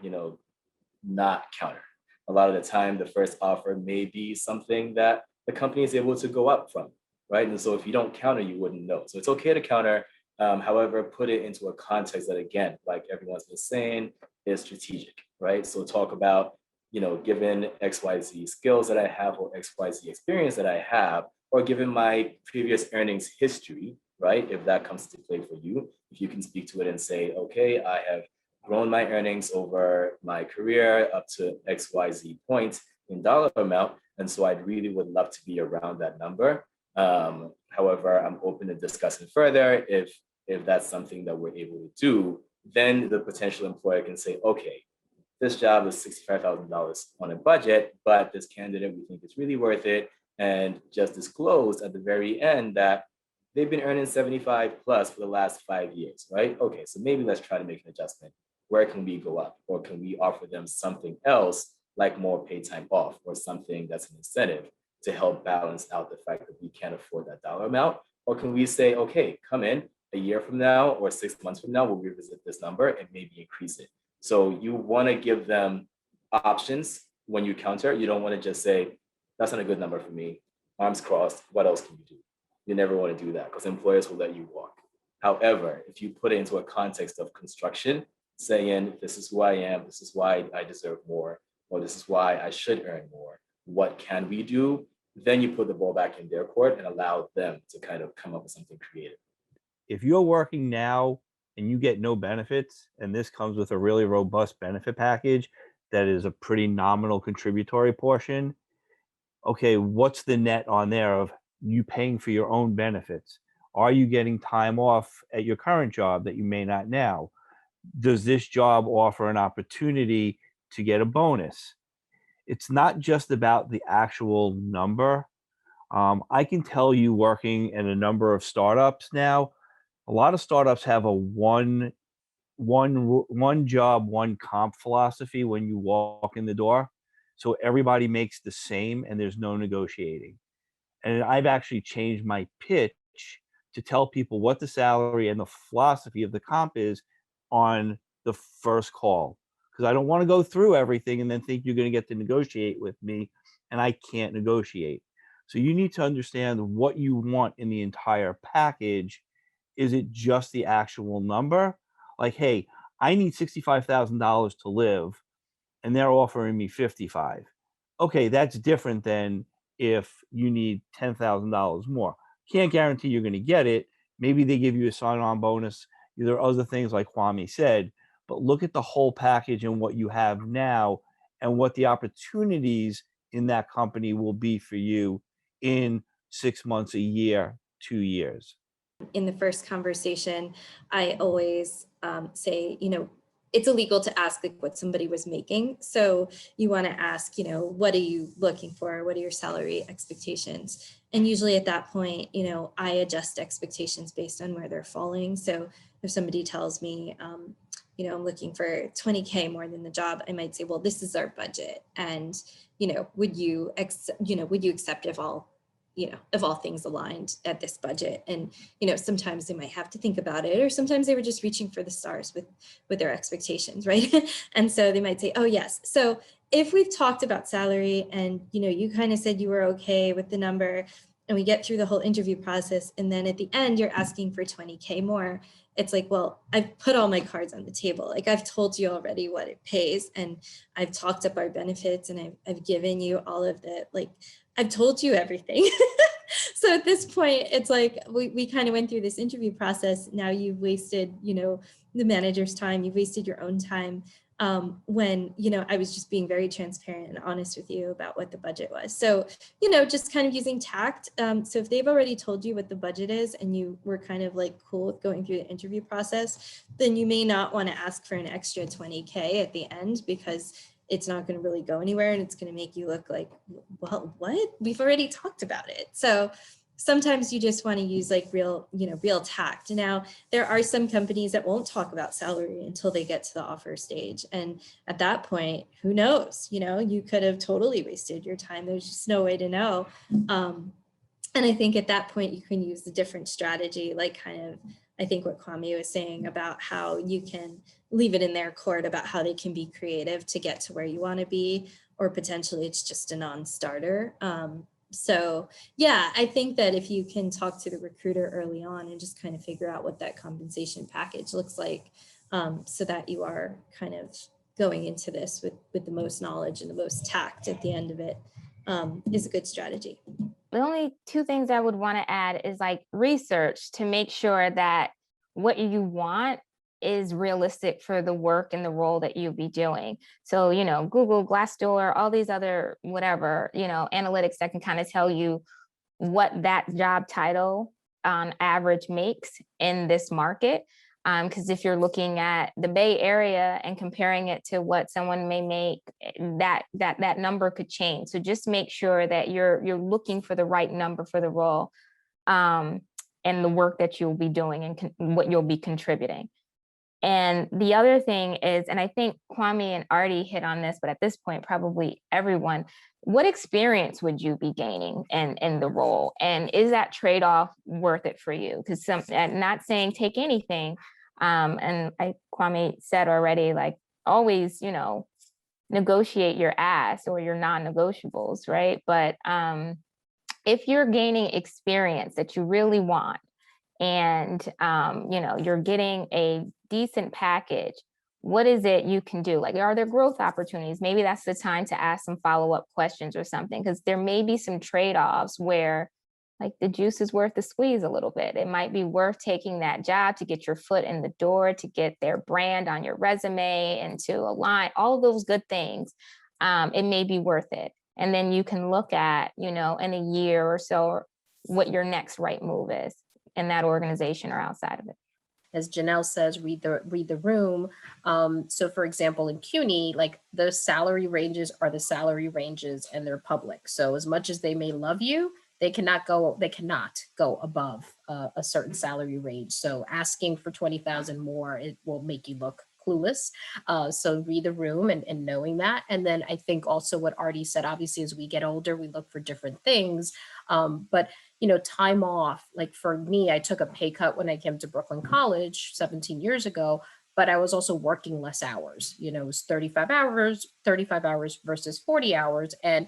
not counter. A lot of the time, the first offer may be something that the company is able to go up from, right? And so if you don't counter, you wouldn't know. So it's okay to counter. However, put it into a context that, again, like everyone's been saying, is strategic, right? So talk about, given XYZ skills that I have or XYZ experience that I have, or given my previous earnings history, right? If that comes to play for you, if you can speak to it and say, okay, I have grown my earnings over my career up to XYZ points in dollar amount. And so I really would love to be around that number. However, I'm open to discussing further. If that's something that we're able to do, then the potential employer can say, okay, this job is $65,000 on a budget, but this candidate, we think it's really worth it. And just disclose at the very end that they've been earning 75 plus for the last 5 years, right? Okay, so maybe let's try to make an adjustment. Where can we go up? Or can we offer them something else like more paid time off or something that's an incentive to help balance out the fact that we can't afford that dollar amount? Or can we say, okay, come in a year from now or 6 months from now, we'll revisit this number and maybe increase it. So you want to give them options when you counter. You don't want to just say, that's not a good number for me. Arms crossed. What else can you do? You never want to do that because employers will let you walk. However, if you put it into a context of construction, saying, this is who I am, this is why I deserve more, or this is why I should earn more, what can we do? Then you put the ball back in their court and allow them to kind of come up with something creative. If you're working now and you get no benefits, and this comes with a really robust benefit package that is a pretty nominal contributory portion, okay, what's the net on there of you paying for your own benefits? Are you getting time off at your current job that you may not now? Does this job offer an opportunity to get a bonus? It's not just about the actual number. I can tell you, working in a number of startups now, a lot of startups have a one job, one comp philosophy when you walk in the door. So everybody makes the same and there's no negotiating. And I've actually changed my pitch to tell people what the salary and the philosophy of the comp is on the first call. Because I don't want to go through everything and then think you're going to get to negotiate with me and I can't negotiate. So you need to understand what you want in the entire package. Is it just the actual number? Like, hey, I need $65,000 to live and they're offering me 55. Okay, that's different than if you need $10,000 more. Can't guarantee you're going to get it. Maybe they give you a sign-on bonus. There are other things like Kwame said, but look at the whole package and what you have now and what the opportunities in that company will be for you in 6 months, a year, 2 years. In the first conversation, I always say, it's illegal to ask like what somebody was making. So you want to ask, what are you looking for? What are your salary expectations? And usually at that point, I adjust expectations based on where they're falling. So if somebody tells me you know, I'm looking for 20K more than the job, I might say, well, this is our budget. And, you know, would you accept if all, you know, if all things aligned at this budget? And, you know, sometimes they might have to think about it, or sometimes they were just reaching for the stars with their expectations, right? And so they might say, oh yes. So if we've talked about salary and, you know, you kind of said you were okay with the number, and we get through the whole interview process, and then at the end you're asking for 20K more, it's like, well, I've put all my cards on the table. Like, I've told you already what it pays, and I've talked up our benefits, and I've given you all of the, like, I've told you everything. So at this point, it's like, we kind of went through this interview process. Now you've wasted, you know, the manager's time, you've wasted your own time. When, you know, I was just being very transparent and honest with you about what the budget was. So, you know, just kind of using tact. So if they've already told you what the budget is and you were kind of like cool with going through the interview process, then you may not want to ask for an extra 20K at the end, because it's not going to really go anywhere, and it's going to make you look like, well, what? We've already talked about it. So sometimes you just want to use like real tact. Now, there are some companies that won't talk about salary until they get to the offer stage. And at that point, who knows, you know, you could have totally wasted your time. There's just no way to know. And I think at that point, you can use a different strategy, like kind of, I think what Kwame was saying about how you can leave it in their court about how they can be creative to get to where you want to be, or potentially it's just a non-starter. So yeah, I think that if you can talk to the recruiter early on and just kind of figure out what that compensation package looks like, so that you are kind of going into this with the most knowledge and the most tact at the end of it, is a good strategy. The only two things I would want to add is like research to make sure that what you want is realistic for the work and the role that you'll be doing. So, you know, Google, Glassdoor, all these other whatever, you know, analytics that can kind of tell you what that job title on average makes in this market. Because if you're looking at the Bay Area and comparing it to what someone may make, that number could change. So just make sure that you're looking for the right number for the role, and the work that you'll be doing and what you'll be contributing. And the other thing is, and I think Kwame and Artie hit on this, but at this point, probably everyone, what experience would you be gaining in the role? And is that trade-off worth it for you? Because I'm not saying take anything. And Kwame said already, like, always, you know, negotiate your ask or your non-negotiables, right? But if you're gaining experience that you really want, and you know, you're getting a decent package, what is it you can do? Like, are there growth opportunities? Maybe that's the time to ask some follow-up questions or something, because there may be some trade-offs where like the juice is worth the squeeze a little bit. It might be worth taking that job to get your foot in the door, to get their brand on your resume and to align all of those good things. It may be worth it. And then you can look at, you know, in a year or so, what your next right move is in that organization or outside of it. As Janelle says, read the room. So for example, in CUNY, like the salary ranges are the salary ranges and they're public. So as much as they may love you, they cannot go above a certain salary range. So asking for 20,000 more, it will make you look clueless. So read the room and knowing that. And then I think also what Artie said, obviously, as we get older, we look for different things. But you know, time off, like for me, I took a pay cut when I came to Brooklyn College 17 years ago, but I was also working less hours. You know, it was 35 hours versus 40 hours, and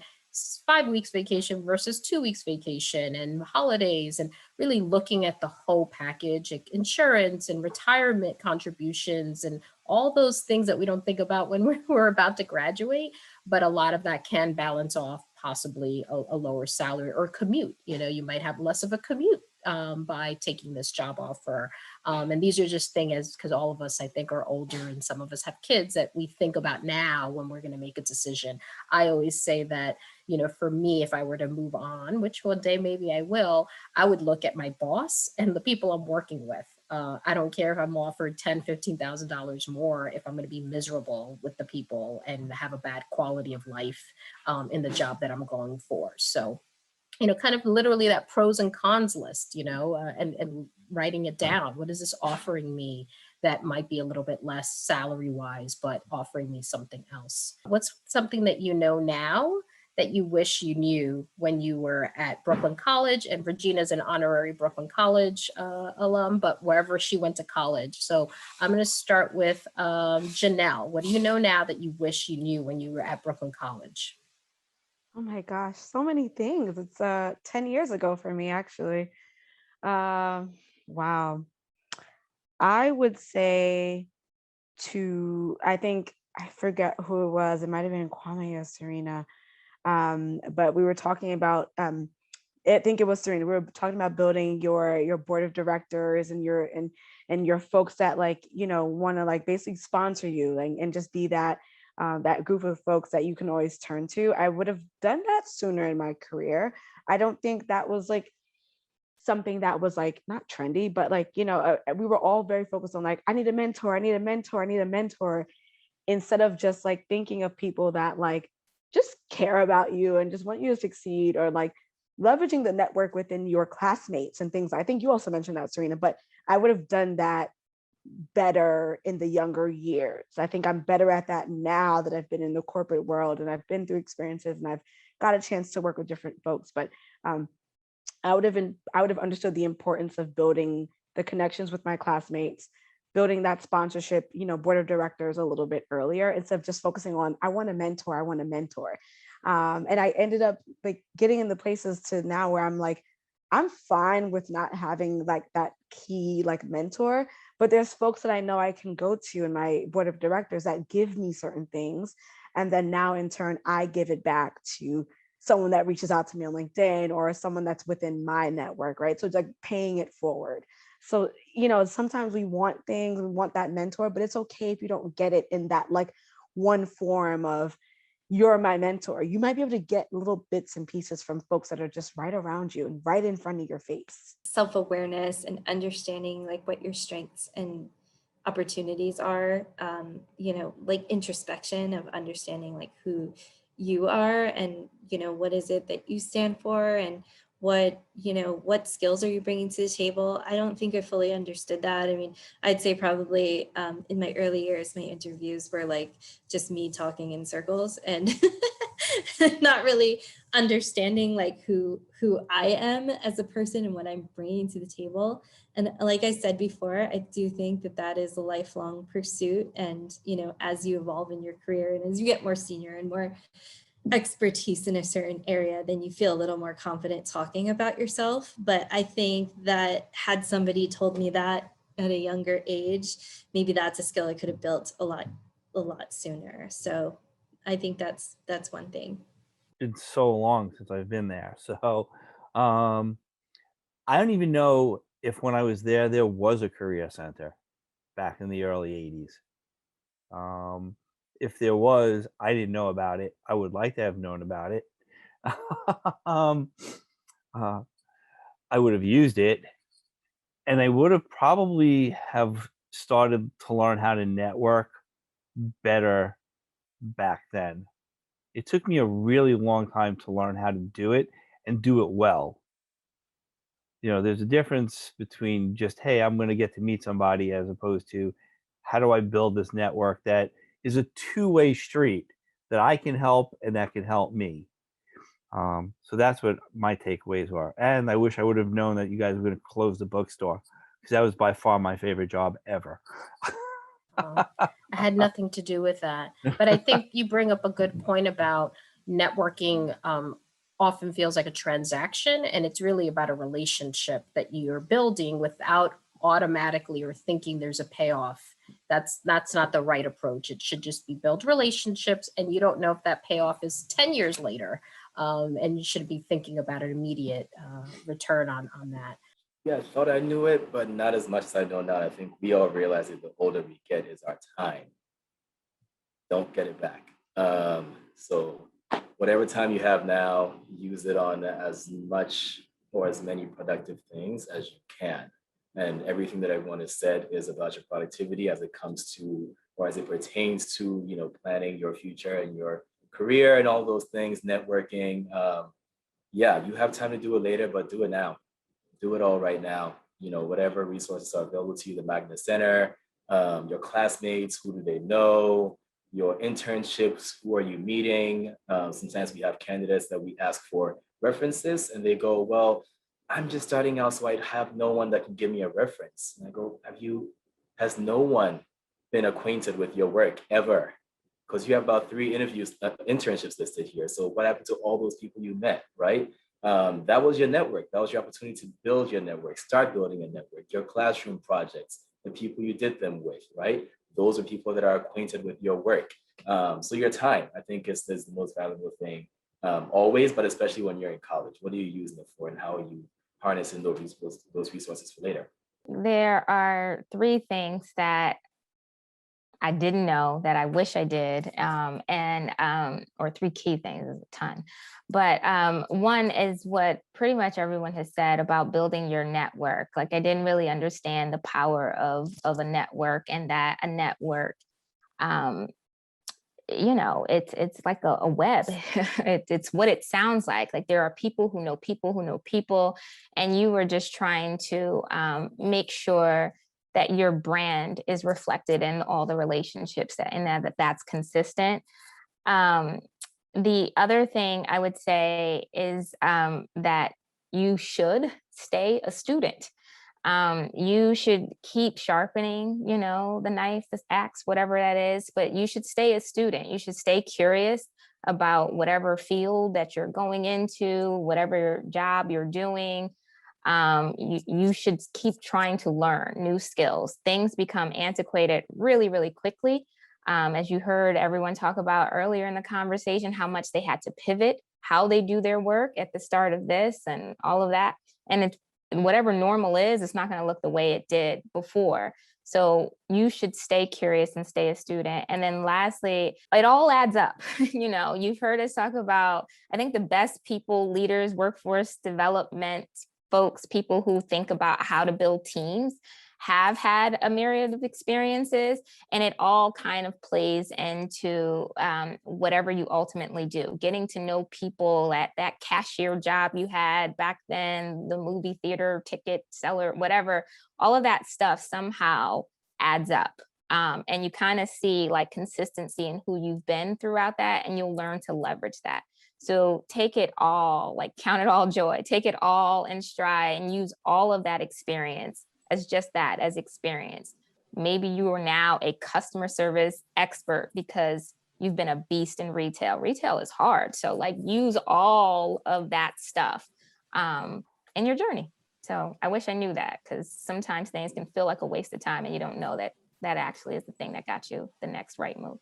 5 weeks vacation versus 2 weeks vacation, and holidays, and really looking at the whole package, like insurance and retirement contributions and all those things that we don't think about when we're about to graduate. But a lot of that can balance off possibly a lower salary or commute. You know, you might have less of a commute by taking this job offer. And these are just things, because all of us, I think, are older and some of us have kids that we think about now when we're going to make a decision. I always say that, you know, for me, if I were to move on, which one day maybe I will, I would look at my boss and the people I'm working with. I don't care if I'm offered $10,000, $15,000 more, if I'm going to be miserable with the people and have a bad quality of life in the job that I'm going for. So, you know, kind of literally that pros and cons list, you know, and writing it down. What is this offering me that might be a little bit less salary wise, but offering me something else. What's something that you know now that you wish you knew when you were at Brooklyn College? And Regina's an honorary Brooklyn College alum, but wherever she went to college. So I'm going to start with Janelle. What do you know now that you wish you knew when you were at Brooklyn College? Oh my gosh, so many things. It's 10 years ago for me, actually. Wow. I would say I think, I forget who it was. It might have been Kwame or Serena. But we were talking about, I think it was Serena. We were talking about building your board of directors and your folks that like, want to like basically sponsor you and just be that that group of folks that you can always turn to. I would have done that sooner in my career. I don't think that was like something that was like not trendy, but like, we were all very focused on like, I need a mentor, I need a mentor, I need a mentor, instead of just like thinking of people that like just care about you and just want you to succeed, or like leveraging the network within your classmates and things. I think you also mentioned that, Serena, but I would have done that better in the younger years. I think I'm better at that now that I've been in the corporate world and I've been through experiences and I've got a chance to work with different folks. But I would have understood the importance of building the connections with my classmates, building that sponsorship, board of directors a little bit earlier, instead of just focusing on, I want a mentor, I want a mentor. And I ended up like getting in the places to now where I'm like, I'm fine with not having like that key like mentor, but there's folks that I know I can go to in my board of directors that give me certain things. And then now in turn, I give it back to someone that reaches out to me on LinkedIn or someone that's within my network, right? So it's like paying it forward. So, sometimes we want things, we want that mentor, but it's okay if you don't get it in that like one form of you're my mentor. You might be able to get little bits and pieces from folks that are just right around you and right in front of your face. Self-awareness and understanding like what your strengths and opportunities are, like introspection of understanding like who you are and, what is it that you stand for and what skills are you bringing to the table? I don't think I fully understood that. I mean, I'd say probably in my early years, my interviews were like just me talking in circles and not really understanding like who I am as a person and what I'm bringing to the table. And like I said before, I do think that is a lifelong pursuit. And, as you evolve in your career and as you get more senior and more expertise in a certain area, then you feel a little more confident talking about yourself. But I think that had somebody told me that at a younger age, maybe that's a skill I could have built a lot sooner. So I think that's one thing. It's so long since I've been there. So I don't even know if when I was there was a career center back in the early 80s. If there was, I didn't know about it. I would like to have known about it. um, I would have used it, and I would have probably have started to learn how to network better back then. It took me a really long time to learn how to do it and do it well. There's a difference between just, hey, I'm going to get to meet somebody, as opposed to how do I build this network that is a two-way street that I can help and that can help me. So that's what my takeaways were. And I wish I would have known that you guys were going to close the bookstore, because that was by far my favorite job ever. I had nothing to do with that. But I think you bring up a good point about networking often feels like a transaction, and it's really about a relationship that you're building without automatically or thinking there's a payoff. That's not the right approach. It should just be build relationships, and you don't know if that payoff is 10 years later. And you should be thinking about an immediate return on that. Yeah, I thought I knew it, but not as much as I know now. I think we all realize that the older we get is our time. Don't get it back. So whatever time you have now, use it on as much or as many productive things as you can. And everything that everyone has said is about your productivity as it comes to, or as it pertains to, planning your future and your career and all those things, networking. Yeah, you have time to do it later, but do it now. Do it all right now. Whatever resources are available to you, the Magna Center, your classmates, who do they know, your internships, who are you meeting? Sometimes we have candidates that we ask for references and they go, well, I'm just starting out, so I have no one that can give me a reference. And I go, has no one been acquainted with your work ever? Because you have about 3 internships listed here. So what happened to all those people you met, right? That was your network. That was your opportunity to build your network, start building a network, your classroom projects, the people you did them with, right? Those are people that are acquainted with your work. So your time, I think, is the most valuable thing always, but especially when you're in college. What are you using it for, and how are you harnessing those resources for later? There are 3 things that I didn't know that I wish I did, or 3 key things, is a ton. But one is what pretty much everyone has said about building your network. Like, I didn't really understand the power of a network, and that a network, it's like a web. It's what it sounds like. Like, there are people who know people who know people, and you were just trying to make sure that your brand is reflected in all the relationships that's consistent. The other thing I would say is that you should stay a student. You should keep sharpening, the knife, the axe, whatever that is, but you should stay a student. You should stay curious about whatever field that you're going into, whatever job you're doing. You should keep trying to learn new skills. Things become antiquated really, really quickly. As you heard everyone talk about earlier in the conversation, how much they had to pivot, how they do their work at the start of this and all of that. And it's whatever normal is, it's not going to look the way it did before. So you should stay curious and stay a student. And then lastly, it all adds up. You've heard us talk about, I think the best people, leaders, workforce development folks, people who think about how to build teams, have had a myriad of experiences, and it all kind of plays into whatever you ultimately do. Getting to know people at that cashier job you had back then, the movie theater ticket seller, whatever, all of that stuff somehow adds up. And you kind of see like consistency in who you've been throughout that, and you'll learn to leverage that. So take it all, like count it all joy, take it all in stride, and use all of that experience as just that, as experience. Maybe you are now a customer service expert because you've been a beast in retail. Retail is hard. So like use all of that stuff in your journey. So I wish I knew that, because sometimes things can feel like a waste of time and you don't know that that actually is the thing that got you the next right move.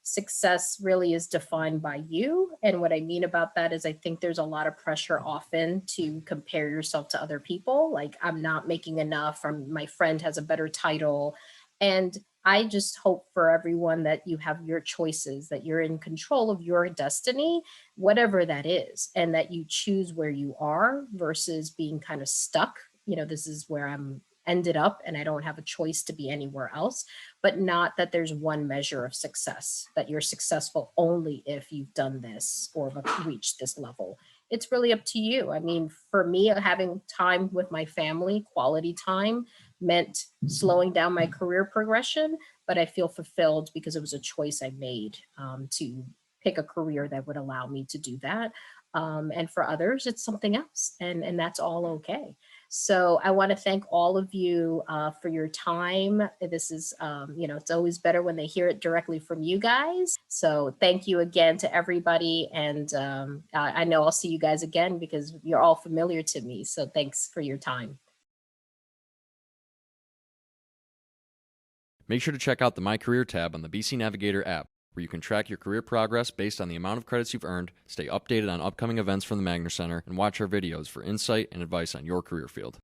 Success really is defined by you. And what I mean about that is I think there's a lot of pressure often to compare yourself to other people. Like, I'm not making enough, or my friend has a better title. And I just hope for everyone that you have your choices, that you're in control of your destiny, whatever that is, and that you choose where you are versus being kind of stuck. This is where I'm ended up and I don't have a choice to be anywhere else. But not that there's one measure of success, that you're successful only if you've done this or reached this level. It's really up to you. I mean, for me, having time with my family, quality time, meant slowing down my career progression, but I feel fulfilled because it was a choice I made to pick a career that would allow me to do that. And for others, it's something else, and that's all okay. So I want to thank all of you for your time. This is, it's always better when they hear it directly from you guys. So thank you again to everybody. And I know I'll see you guys again because you're all familiar to me. So thanks for your time. Make sure to check out the My Career tab on the BC Navigator app, where you can track your career progress based on the amount of credits you've earned, stay updated on upcoming events from the Magner Center, and watch our videos for insight and advice on your career field.